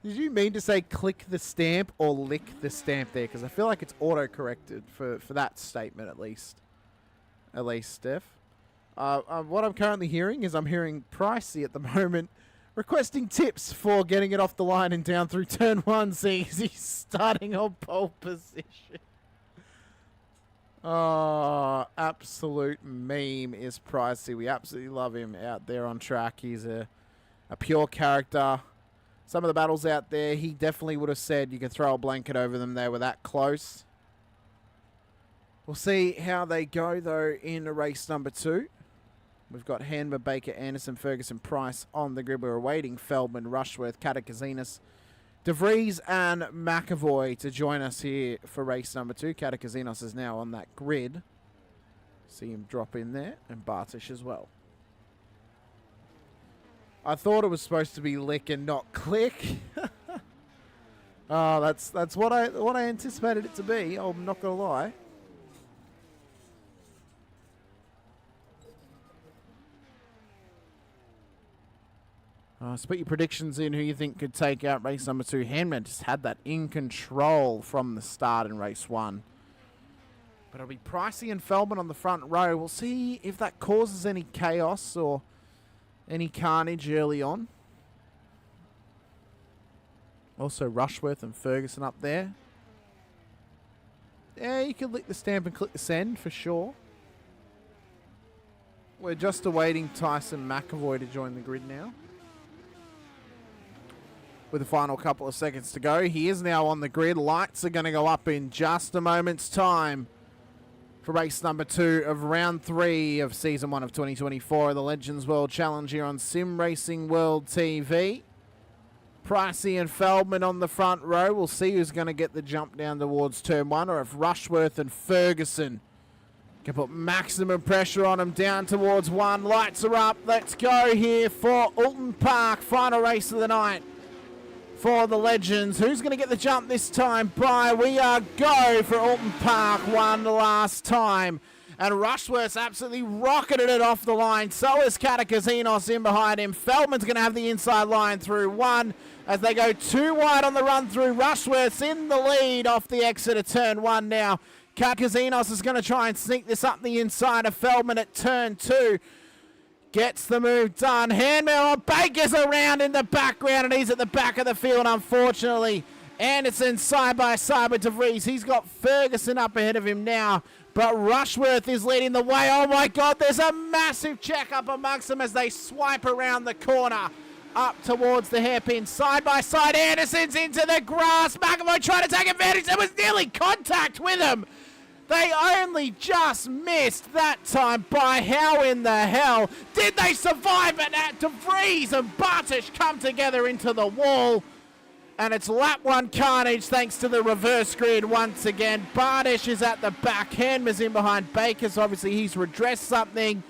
Did you mean to say click the stamp or lick the stamp there? Because I feel like it's auto-corrected for that statement at least. At least, Steph. What I'm currently hearing is I'm hearing Pricey at the moment requesting tips for getting it off the line and down through turn 1, seeing as he's starting on pole position. Oh, absolute meme is Pricey. We absolutely love him out there on track. He's a pure character. Some of the battles out there, he definitely would have said you could throw a blanket over them. They were that close. We'll see how they go, though, in race number 2. We've got Hanmer, Baker, Anderson, Ferguson, Price on the grid. We're awaiting Feldman, Rushworth, Katakazinas, De Vries and McAvoy to join us here for race number 2. Katakazinos is now on that grid. See him drop in there, and Bartish as well. I thought it was supposed to be lick and not click. Oh, that's what I anticipated it to be. I'm not gonna lie. So put your predictions in who you think could take out race number 2. Hanman just had that in control from the start in race 1. But it'll be Pricey and Feldman on the front row. We'll see if that causes any chaos or any carnage early on. Also Rushworth and Ferguson up there. Yeah, you can lick the stamp and click the send for sure. We're just awaiting Tyson McAvoy to join the grid now. With the final couple of seconds to go. He is now on the grid. Lights are going to go up in just a moment's time for race number 2 of round 3 of season 1 of 2024 of the Legends World Challenge here on Sim Racing World TV. Pricey and Feldman on the front row. We'll see who's going to get the jump down towards turn 1, or if Rushworth and Ferguson can put maximum pressure on them down towards 1. Lights are up. Let's go here for Oulton Park. Final race of the night for the Legends. Who's going to get the jump this time? We are go for Oulton Park one last time. And Rushworth's absolutely rocketed it off the line. So is Katakazinos in behind him. Feldman's going to have the inside line through 1 as they go 2 wide on the run through. Rushworth's in the lead off the exit of turn 1 now. Katakazinos is going to try and sneak this up the inside of Feldman at turn 2. Gets the move done. Handmill Baker's around in the background, and he's at the back of the field, unfortunately. Anderson side by side with De Vries. He's got Ferguson up ahead of him now, but Rushworth is leading the way. Oh my God, there's a massive check up amongst them as they swipe around the corner up towards the hairpin. Side by side, Anderson's into the grass. McAvoy trying to take advantage. There was nearly contact with him. They only just missed that time. By how in the hell did they survive it? De Vries and Bartish come together into the wall. And it's lap 1 carnage thanks to the reverse grid once again. Bartish is at the back. Hanmer's in behind Baker's. Obviously, he's redressed something.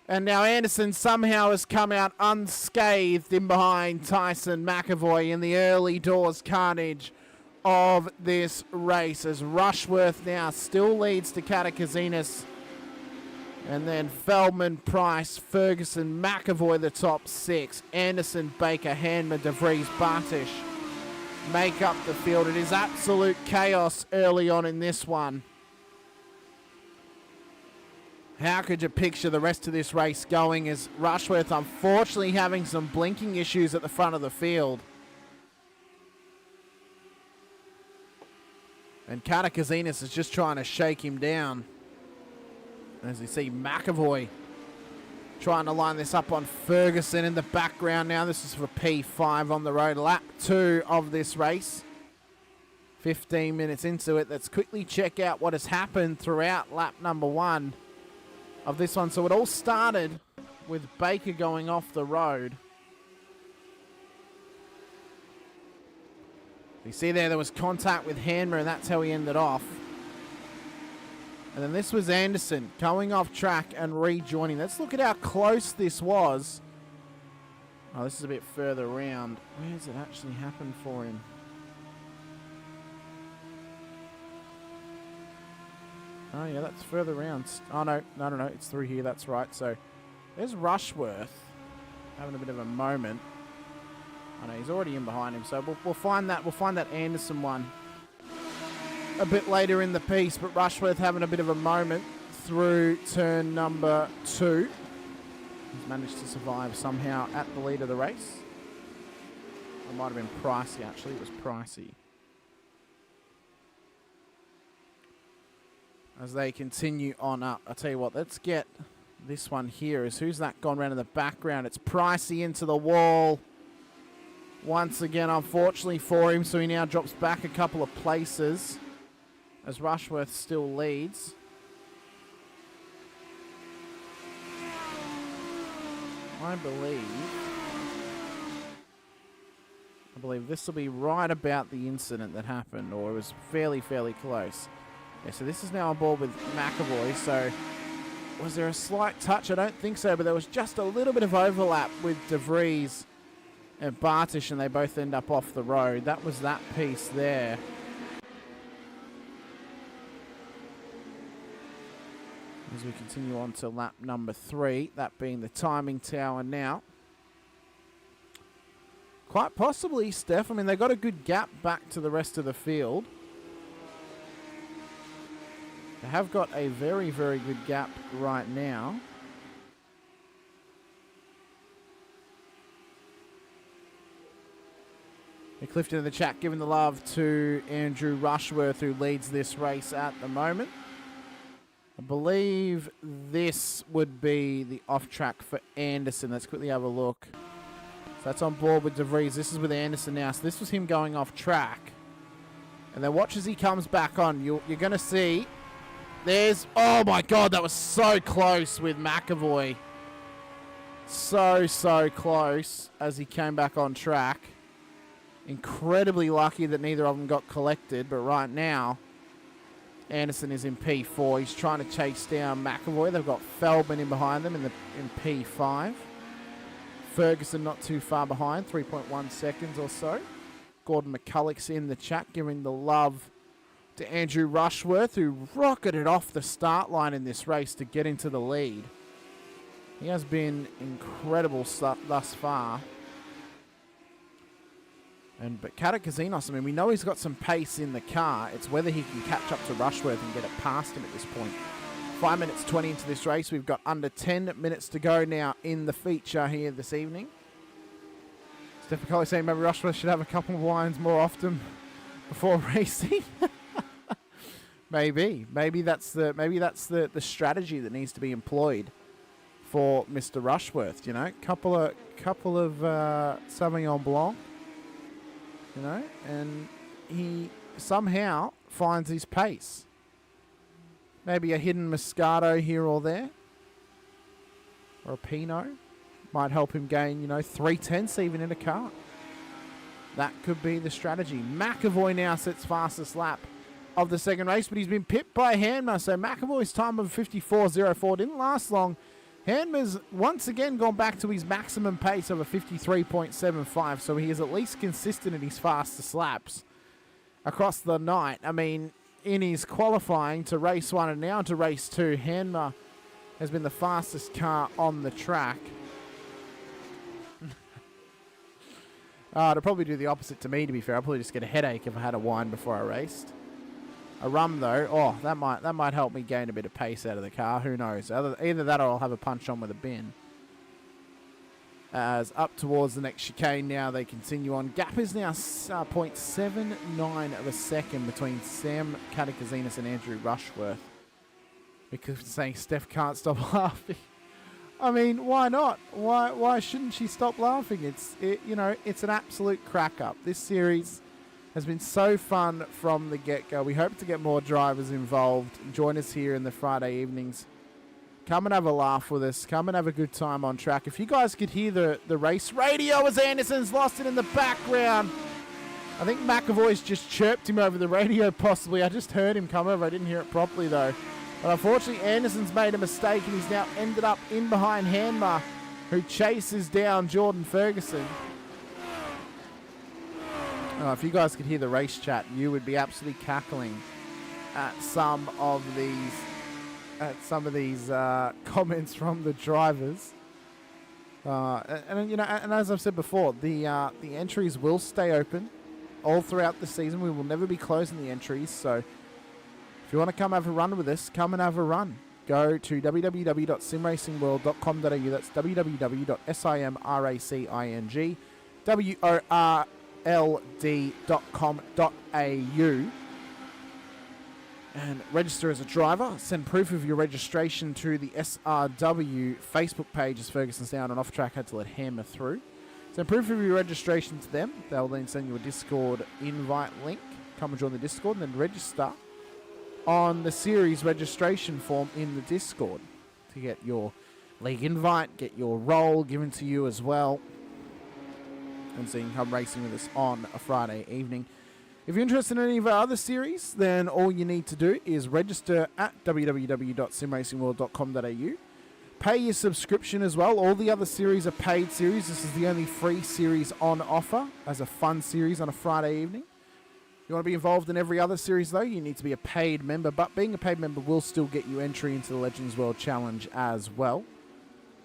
And now Anderson somehow has come out unscathed in behind Tyson McAvoy in the early doors carnage of this race, as Rushworth now still leads to Katakazinas, and then Feldman, Price, Ferguson, McAvoy the top 6, Anderson, Baker, Hanmer, De Vries, Bartish make up the field. It is absolute chaos early on in this one. How could you picture the rest of this race going, as Rushworth unfortunately having some blinking issues at the front of the field. And Katakazinas is just trying to shake him down. As you see McAvoy trying to line this up on Ferguson in the background now. This is for P5 on the road. Lap 2 of this race. 15 minutes into it. Let's quickly check out what has happened throughout lap number 1 of this one. So it all started with Baker going off the road. You see there was contact with Hanmer, and that's how he ended off. And then this was Anderson going off track and rejoining. Let's look at how close this was. Oh, this is a bit further around. Where does it actually happen for him? Oh, yeah, that's further around. Oh, no, it's through here. That's right. So there's Rushworth having a bit of a moment. I know he's already in behind him, so we'll find that. We'll find that Anderson one a bit later in the piece. But Rushworth having a bit of a moment through turn number 2. He's managed to survive somehow at the lead of the race. It might have been Pricey, actually. It was Pricey. As they continue on up. I'll tell you what, let's get this one here. Who's that gone round in the background? It's Pricey into the wall. Once again, unfortunately for him, so he now drops back a couple of places as Rushworth still leads. I believe this will be right about the incident that happened, or it was fairly close. Yeah, so this is now on board with McAvoy, so was there a slight touch? I don't think so, but there was just a little bit of overlap with De Vries and Bartish, and they both end up off the road. That was that piece there. As we continue on to lap number 3, that being the timing tower now. Quite possibly, Steph. I mean, they got a good gap back to the rest of the field. They have got a very good gap right now. Clifton in the chat giving the love to Andrew Rushworth, who leads this race at the moment. I believe this would be the off-track for Anderson. Let's quickly have a look. So that's on board with De Vries. This is with Anderson now. So this was him going off track. And then watch as he comes back on. You're going to see... There's... Oh, my God. That was so close with McAvoy. So close as he came back on track. Incredibly lucky that neither of them got collected. But right now... Anderson is in P4. He's trying to chase down McAvoy. They've got Feldman in behind them in P5. Ferguson not too far behind, 3.1 seconds or so. Gordon McCulloch's in the chat, giving the love to Andrew Rushworth, who rocketed off the start line in this race to get into the lead. He has been incredible thus far. But Katakasinos, I mean, we know he's got some pace in the car. It's whether he can catch up to Rushworth and get it past him at this point. 5 minutes 20 into this race. We've got under 10 minutes to go now in the feature here this evening. Steph McCulley saying maybe Rushworth should have a couple of wines more often before racing. Maybe that's the strategy that needs to be employed for Mr. Rushworth. You know, couple of Sauvignon Blanc. You know, and he somehow finds his pace. Maybe a hidden Moscato here or there. Or a Pinot. Might help him gain, 3/10 even in a car. That could be the strategy. McAvoy now sets fastest lap of the second race, but he's been pipped by Hanmer. So McAvoy's time of 54.04 didn't last long. Hanmer's once again gone back to his maximum pace of a 53.75, so he is at least consistent in his fastest laps across the night. I mean, in his qualifying to race 1 and now to race 2, Hanmer has been the fastest car on the track. I'd probably do the opposite to me, to be fair. I'd probably just get a headache if I had a wine before I raced. A rum, though, that might help me gain a bit of pace out of the car. Who knows? Either that or I'll have a punch on with a bin. As up towards the next chicane now, they continue on. Gap is now 0.79 of a second between Sam Katakasinos and Andrew Rushworth. Because saying Steph can't stop laughing. I mean, why not? Why shouldn't she stop laughing? It's an absolute crack up. This series has been so fun from the get-go. We hope to get more drivers involved. Join us here in the Friday evenings. Come and have a laugh with us. Come and have a good time on track. If you guys could hear the race radio as Anderson's lost it in the background. I think McAvoy's just chirped him over the radio possibly. I just heard him come over. I didn't hear it properly though. But unfortunately Anderson's made a mistake and he's now ended up in behind Hanmer, who chases down Jordan Ferguson. If you guys could hear the race chat, you would be absolutely cackling at some of these comments from the drivers. And as I've said before, the entries will stay open all throughout the season. We will never be closing the entries. So if you want to come have a run with us, come and have a run. go to www.simracingworld.com.au. That's www.simracingworld.com.au. And register as a driver. Send proof of your registration to the SRW Facebook page as Ferguson's down and off track. Had to let Hammer through. Send proof of your registration to them. They'll then send you a Discord invite link. Come and join the Discord and then register on the series registration form in the Discord to get your league invite, get your role given to you as well. And so you can come racing with us on a Friday evening. If you're interested in any of our other series, then all you need to do is register at www.simracingworld.com.au. Pay your subscription as well. All the other series are paid series. This is the only free series on offer as a fun series on a Friday evening. If you want to be involved in every other series, though, you need to be a paid member. But being a paid member will still get you entry into the Legends World Challenge as well.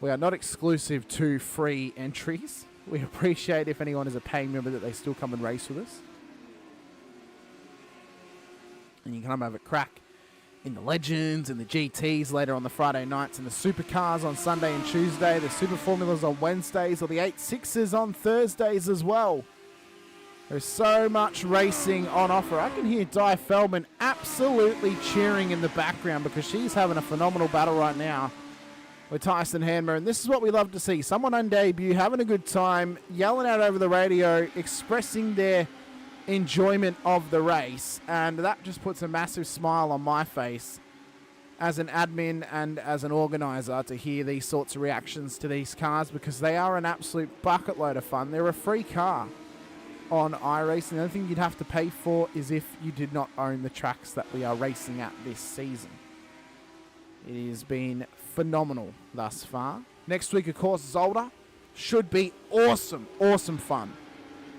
We are not exclusive to free entries. We appreciate if anyone is a paying member that they still come and race with us. And you can come have a crack in the Legends and the GTs later on the Friday nights, and the Supercars on Sunday and Tuesday, the Super Formulas on Wednesdays, or the 8.6s on Thursdays as well. There's so much racing on offer. I can hear Di Feldman absolutely cheering in the background because she's having a phenomenal battle right now with Tyson Handmer. And this is what we love to see. Someone on debut, having a good time, yelling out over the radio, expressing their enjoyment of the race. And that just puts a massive smile on my face as an admin and as an organizer to hear these sorts of reactions to these cars, because they are an absolute bucket load of fun. They're a free car on iRacing. The only thing you'd have to pay for is if you did not own the tracks that we are racing at this season. It has been phenomenal thus far. Next week, of course, Zolder. Should be awesome fun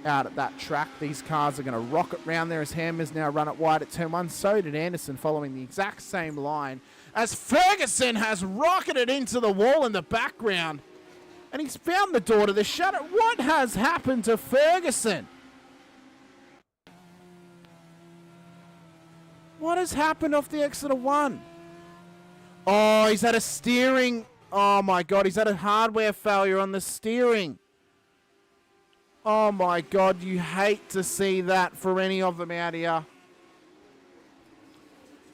out at that track. These cars are going to rocket round there as Hammer's now run it wide at turn 1. So did Anderson, following the exact same line as Ferguson has rocketed into the wall in the background. And he's found the door to the shutter. What has happened to Ferguson? What has happened off the exit of 1? Oh, he's had a steering. Oh my God, he's had a hardware failure on the steering. Oh my God, you hate to see that for any of them out here.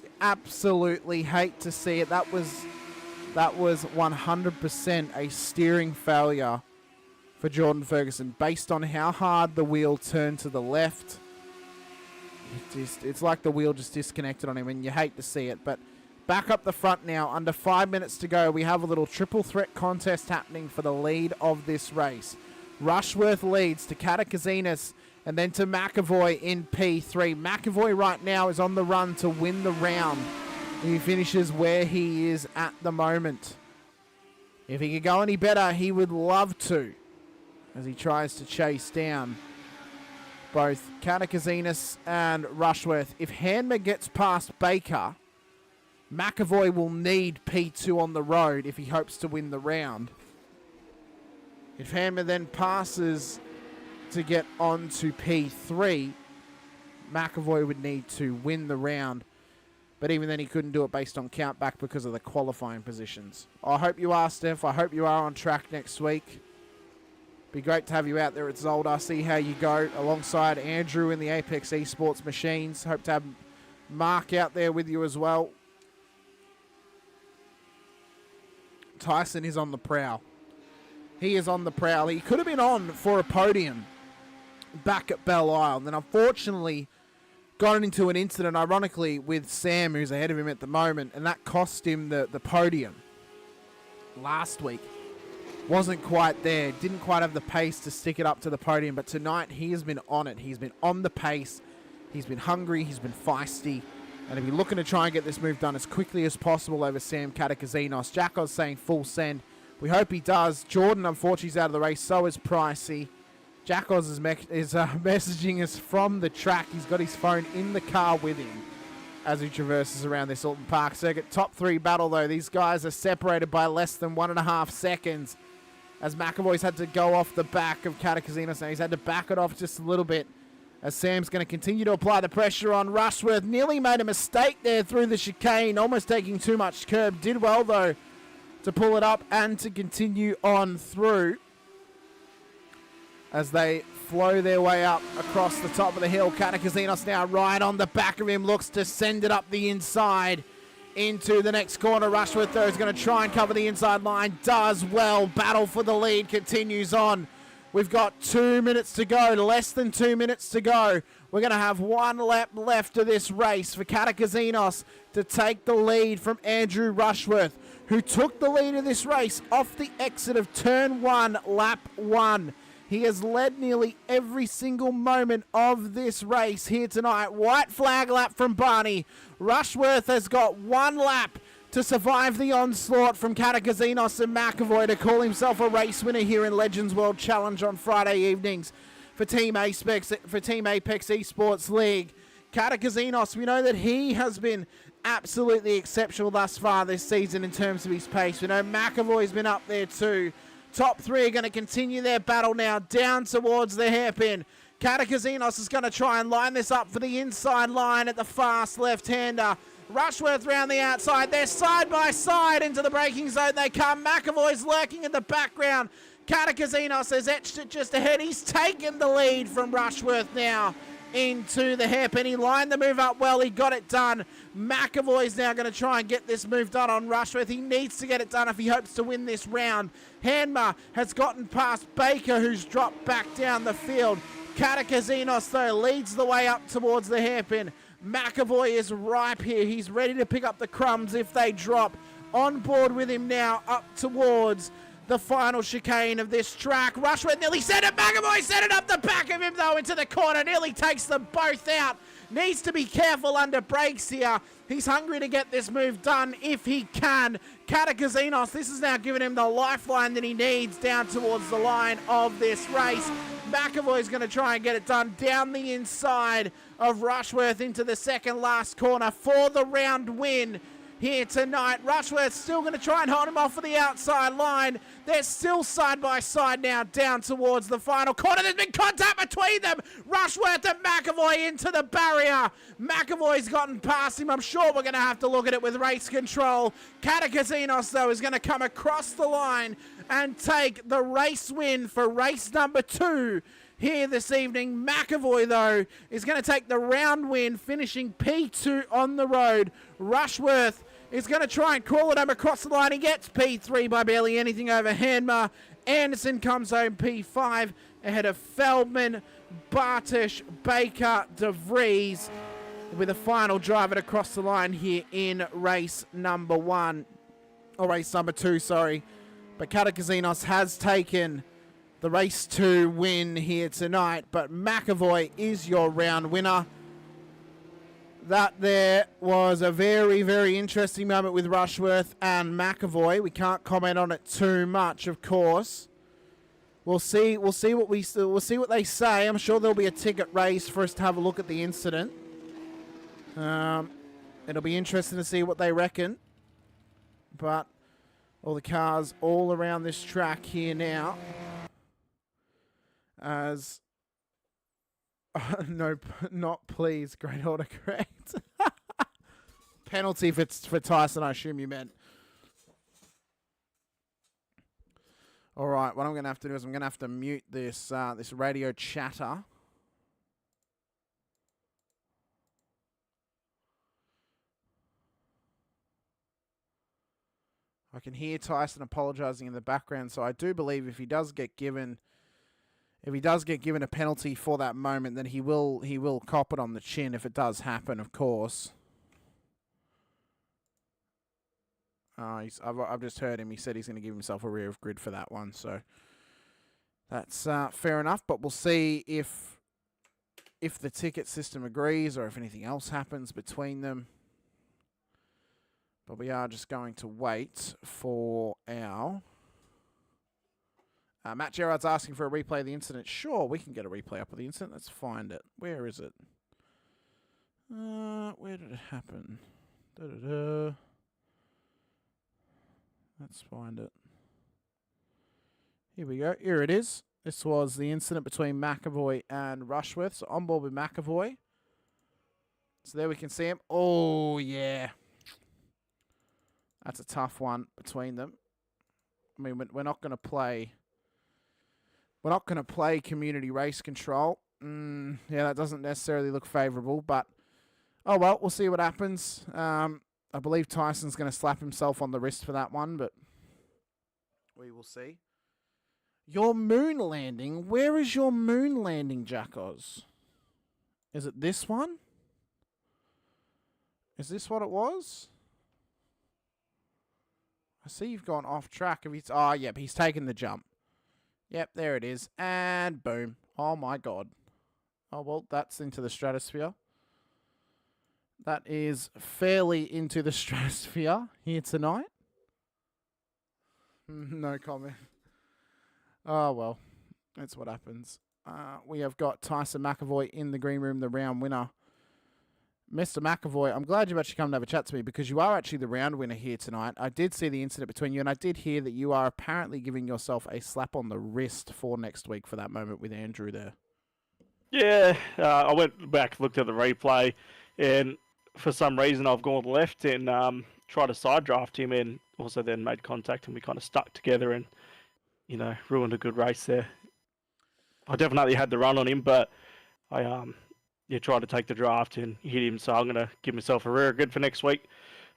You absolutely hate to see it. That was 100% a steering failure for Jordan Ferguson based on how hard the wheel turned to the left. It's like the wheel just disconnected on him, and you hate to see it. But back up the front now, under 5 minutes to go, we have a little triple threat contest happening for the lead of this race. Rushworth leads to Katakazinas and then to McAvoy in P3. McAvoy right now is on the run to win the round. He finishes where he is at the moment. If he could go any better, he would love to, as he tries to chase down both Katakazinas and Rushworth. If Handmer gets past Baker, McAvoy will need P2 on the road if he hopes to win the round. If Handmer then passes to get on to P3, McAvoy would need to win the round. But even then, he couldn't do it based on countback because of the qualifying positions. I hope you are, Steph. I hope you are on track next week. Be great to have you out there at Zolder. See how you go alongside Andrew in the Apex Esports machines. Hope to have Mark out there with you as well. Tyson is on the prowl. He is on the prowl. He could have been on for a podium back at Belle Isle. And then unfortunately got into an incident, ironically, with Sam, who's ahead of him at the moment. And that cost him the podium last week. Wasn't quite there. Didn't quite have the pace to stick it up to the podium. But tonight he has been on it. He's been on the pace. He's been hungry. He's been feisty. And he'll be looking to try and get this move done as quickly as possible over Sam Katakazinos. Jacko's saying full send. We hope he does. Jordan, unfortunately, is out of the race. So is Pricey. Jackos is messaging us from the track. He's got his phone in the car with him as he traverses around this Oulton Park circuit. Top 3 battle, though. These guys are separated by less than 1.5 seconds as McAvoy's had to go off the back of Katakazinos. Now he's had to back it off just a little bit as Sam's going to continue to apply the pressure on Rushworth. Nearly made a mistake there through the chicane, almost taking too much curb. Did well, though, to pull it up and to continue on through as they flow their way up across the top of the hill. Katakazinos now right on the back of him, looks to send it up the inside into the next corner. Rushworth, though, is going to try and cover the inside line. Does well. Battle for the lead continues on. We've got 2 minutes to go, less than 2 minutes to go. We're going to have one lap left of this race for Katakazinos to take the lead from Andrew Rushworth, who took the lead of this race off the exit of turn 1, lap 1. He has led nearly every single moment of this race here tonight. White flag lap from Barney. Rushworth has got one lap to survive the onslaught from Katakazinos and McAvoy to call himself a race winner here in Legends World Challenge on Friday evenings for Team Apex Esports League. Katakazinos, we know that he has been absolutely exceptional thus far this season in terms of his pace. We know McAvoy's been up there too. Top three are going to continue their battle now down towards the hairpin. Katakazinos is going to try and line this up for the inside line at the fast left-hander. Rushworth round the outside. They're side by side into the braking zone. They come. McAvoy's lurking in the background. Katakazinos has etched it just ahead. He's taken the lead from Rushworth now into the hairpin. He lined the move up well. He got it done. McAvoy's now going to try and get this move done on Rushworth. He needs to get it done if he hopes to win this round. Hanma has gotten past Baker, who's dropped back down the field. Katakazinos, though, leads the way up towards the hairpin. McAvoy is ripe here. He's ready to pick up the crumbs if they drop. On board with him now up towards the final chicane of this track. Rushworth nearly sent it. McAvoy sent it up the back of him, though, into the corner. Nearly takes them both out. Needs to be careful under brakes here. He's hungry to get this move done if he can. Katakazinos, this has now given him the lifeline that he needs down towards the line of this race. McAvoy's going to try and get it done down the inside of Rushworth into the second last corner for the round win here tonight. Rushworth still going to try and hold him off for the outside line. They're still side by side now down towards the final corner. There's been contact between them. Rushworth and McAvoy into the barrier. McAvoy's gotten past him. I'm sure we're going to have to look at it with race control. Katakazinos, though, is going to come across the line and take the race win for race number 2 here this evening. McAvoy, though, is going to take the round win, finishing P2 on the road. Rushworth is going to try and crawl it home across the line. He gets P3 by barely anything over Hanma. Anderson comes home P5 ahead of Feldman, Bartish, Baker, De Vries, with a final drive it across the line here in race number 1. Or race number 2, sorry. But Katakazinos has taken the race 2 win here tonight, but McAvoy is your round winner. That there was a very, very interesting moment with Rushworth and McAvoy. We can't comment on it too much, of course. We'll see what they say. I'm sure there'll be a ticket raised for us to have a look at the incident. It'll be interesting to see what they reckon. But all the cars all around this track here now. As no, not please. Great autocorrect. Penalty for Tyson, I assume you meant. All right, what I'm going to have to do is I'm going to have to mute this this radio chatter. I can hear Tyson apologising in the background, so I do believe if he does get given a penalty for that moment, then he will cop it on the chin if it does happen, of course. I've just heard him. He said he's going to give himself a rear of grid for that one, so that's fair enough. But we'll see if the ticket system agrees or if anything else happens between them. But we are just going to wait for our... Matt Gerard's asking for a replay of the incident. Sure, we can get a replay up of the incident. Let's find it. Where is it? Where did it happen? Let's find it. Here we go. Here it is. This was the incident between McAvoy and Rushworth. So on board with McAvoy. So there we can see him. Oh, yeah. That's a tough one between them. I mean, we're not going to play... We're not going to play community race control. Yeah, that doesn't necessarily look favourable, but... Oh, well, we'll see what happens. I believe Tyson's going to slap himself on the wrist for that one, but... We will see. Your moon landing? Where is your moon landing, Jackos? Is it this one? Is this what it was? I see you've gone off track. Oh, yep, he's taken the jump. Yep, there it is. And boom. Oh, my God. Oh, well, that's into the stratosphere. That is fairly into the stratosphere here tonight. No comment. Oh, well, that's what happens. We have got Tyson McAvoy in the green room, the round winner. Mr. McAvoy, I'm glad you've actually come to have a chat to me because you are actually the round winner here tonight. I did see the incident between you, and I did hear that you are apparently giving yourself a slap on the wrist for next week for that moment with Andrew there. Yeah, I went back, looked at the replay, and for some reason I've gone left and tried to side draft him and also then made contact, and we kind of stuck together and, you know, ruined a good race there. I definitely had the run on him, but I tried to take the draft and hit him, so I'm going to give myself a rear good for next week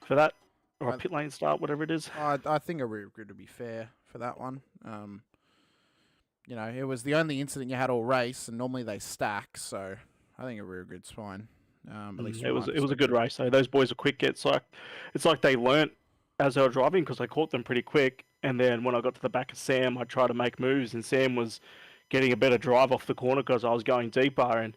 for that, or a pit lane start, whatever it is. I think a rear good would be fair for that one. You know, it was the only incident you had all race, and normally they stack, so I think a rear good's fine. At least it was a good race. So those boys are quick. It's like they learnt as they were driving because I caught them pretty quick. And then when I got to the back of Sam, I tried to make moves, and Sam was getting a better drive off the corner because I was going deeper, and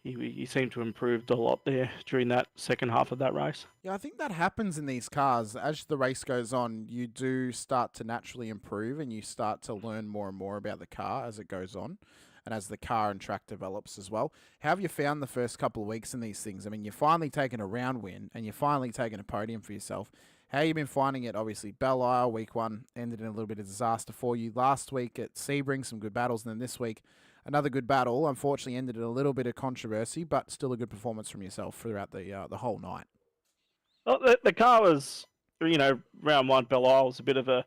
he seemed to have improved a lot there during that second half of that race. Yeah, I think that happens in these cars. As the race goes on, you do start to naturally improve, and you start to learn more and more about the car as it goes on, and as the car and track develops as well. How have you found the first couple of weeks in these things? I mean, you're finally taking a round win, and you're finally taking a podium for yourself. How have you been finding it? Obviously, Belle Isle, week one, ended in a little bit of disaster for you. Last week at Sebring, some good battles, and then this week, another good battle. Unfortunately, ended in a little bit of controversy, but still a good performance from yourself throughout the whole night. Well, the car was, you know, round one, Belle Isle was a bit of a,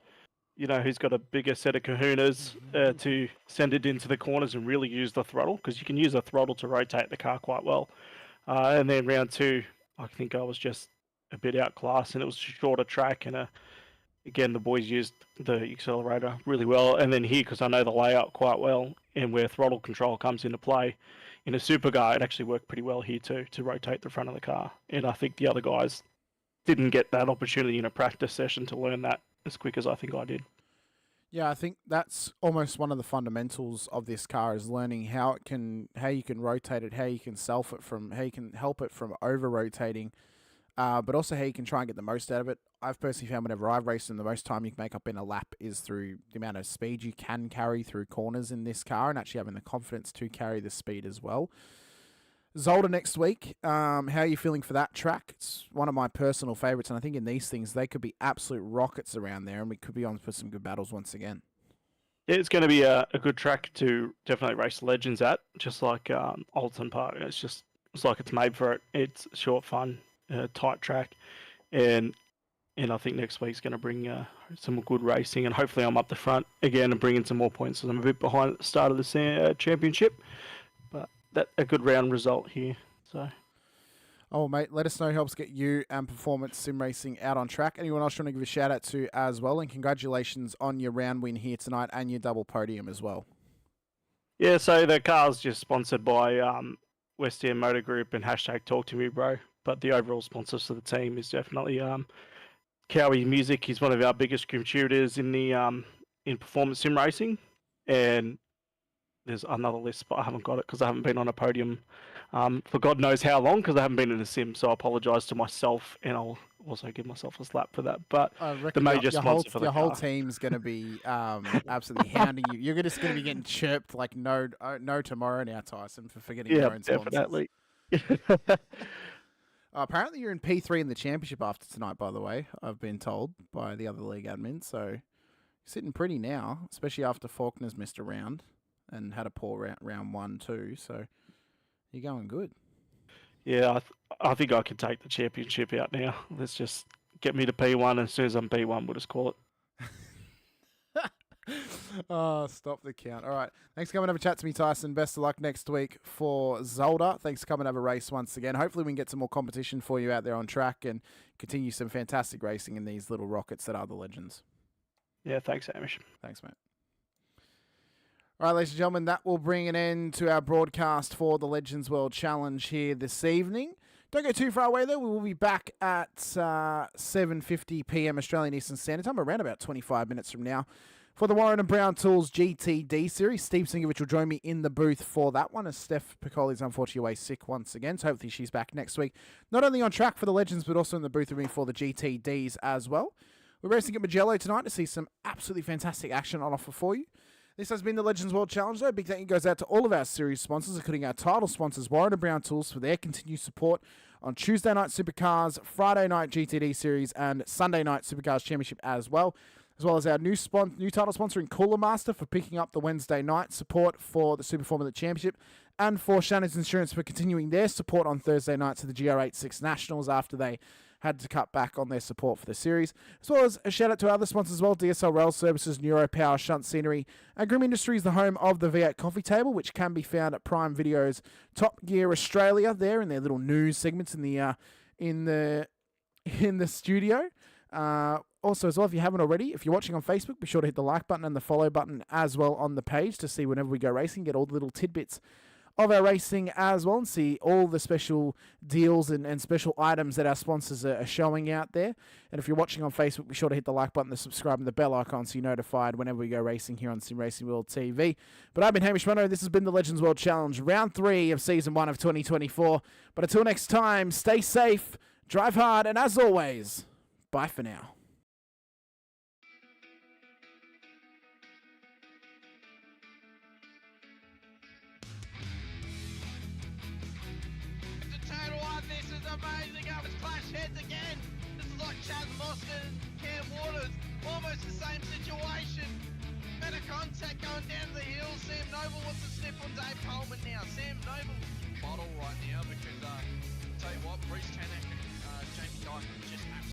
you know, who's got a bigger set of kahunas to send it into the corners and really use the throttle, because you can use the throttle to rotate the car quite well. And then round two, I think I was just a bit outclassed, and it was a shorter track, and again, the boys used the accelerator really well. And then here, because I know the layout quite well, and where throttle control comes into play, in a supercar, it actually worked pretty well here too, to rotate the front of the car. And I think the other guys didn't get that opportunity in a practice session to learn that as quick as I think I did. Yeah, I think that's almost one of the fundamentals of this car, is learning how you can rotate it, how you can how you can help it from over rotating, but also how you can try and get the most out of it. I've personally found whenever I've raced them, the most time you can make up in a lap is through the amount of speed you can carry through corners in this car, and actually having the confidence to carry the speed as well. Zolder next week, how are you feeling for that track? It's one of my personal favourites, and I think in these things, they could be absolute rockets around there, and we could be on for some good battles once again. Yeah, it's going to be a good track to definitely race legends at, just like Oulton Park. It's like it's made for it. It's short, fun, tight track, and I think next week's going to bring some good racing, and hopefully I'm up the front again and bring in some more points, because I'm a bit behind at the start of the championship. But that a good round result here. So, oh mate, let us know who helps get you and Performance Sim Racing out on track. Anyone else you want to give a shout out to as well? And congratulations on your round win here tonight and your double podium as well. Yeah, so the car's just sponsored by West End Motor Group and #TalkToMeBro. But the overall sponsors of the team is definitely Cowie Music. He's one of our biggest contributors in the in Performance Sim Racing, and there's another list, but I haven't got it because I haven't been on a podium for God knows how long, because I haven't been in a sim. So I apologise to myself, and I'll also give myself a slap for that. But the major sponsor for the car. Your whole team's going to be absolutely hounding you. You're just going to be getting chirped like no tomorrow now, Tyson, for forgetting your own sponsors. Definitely. Apparently you're in P3 in the championship after tonight, by the way. I've been told by the other league admin. So you're sitting pretty now, especially after Faulkner's missed a round. and had a poor round 1 too. So you're going good. Yeah, I think I can take the championship out now. Let's just get me to P1, and as soon as I'm P1, we'll just call it. Oh, stop the count. All right. Thanks for coming and have a chat to me, Tyson. Best of luck next week for Zolder. Thanks for coming and have a race once again. Hopefully we can get some more competition for you out there on track and continue some fantastic racing in these little rockets that are the Legends. Yeah, thanks, Hamish. Thanks, mate. All right, ladies and gentlemen, that will bring an end to our broadcast for the Legends World Challenge here this evening. Don't go too far away, though. We will be back at 7:50 p.m. Australian Eastern Standard Time, around about 25 minutes from now, for the Warren and Brown Tools GTD Series. Steve Singovich will join me in the booth for that one, as Steph Piccoli is unfortunately away sick once again, so hopefully she's back next week. Not only on track for the Legends, but also in the booth with me for the GTDs as well. We're racing at Magello tonight to see some absolutely fantastic action on offer for you. This has been the Legends World Challenge, though. Big thank you goes out to all of our series sponsors, including our title sponsors, Warren and Brown Tools, for their continued support on Tuesday night Supercars, Friday night GTD Series, and Sunday night Supercars Championship as well as our new title sponsor in Cooler Master for picking up the Wednesday night support for the Super Formula Championship, and for Shannon's Insurance for continuing their support on Thursday nights of the GR86 Nationals after they had to cut back on their support for the series, as well as a shout out to our other sponsors as well, DSL Railway Services, NeuroPower, Shunt Scenery, and Grim Industries, the home of the V8 Coffee Table, which can be found at Prime Video's Top Gear Australia there in their little news segments in the studio. Also, as well, if you haven't already, if you're watching on Facebook, be sure to hit the like button and the follow button as well on the page to see whenever we go racing, get all the little tidbits of our racing as well, and see all the special deals and special items that our sponsors are showing out there. And if you're watching on Facebook, be sure to hit the like button, the subscribe, and the bell icon so you're notified whenever we go racing here on Sim Racing World TV. But I've been Hamish Munro. This has been the Legends World Challenge, round 3 of Season 1 of 2024. But until next time, stay safe, drive hard, and as always, bye for now. Amazing, I was clash heads again. This is like Chaz Mostert and Cam Waters, almost the same situation. Better contact going down to the hill. Sam Noble wants to snip on Dave Coleman now. Sam Noble bottle right now because tell you what, Bruce Tanak and Jamie Dyke just absolutely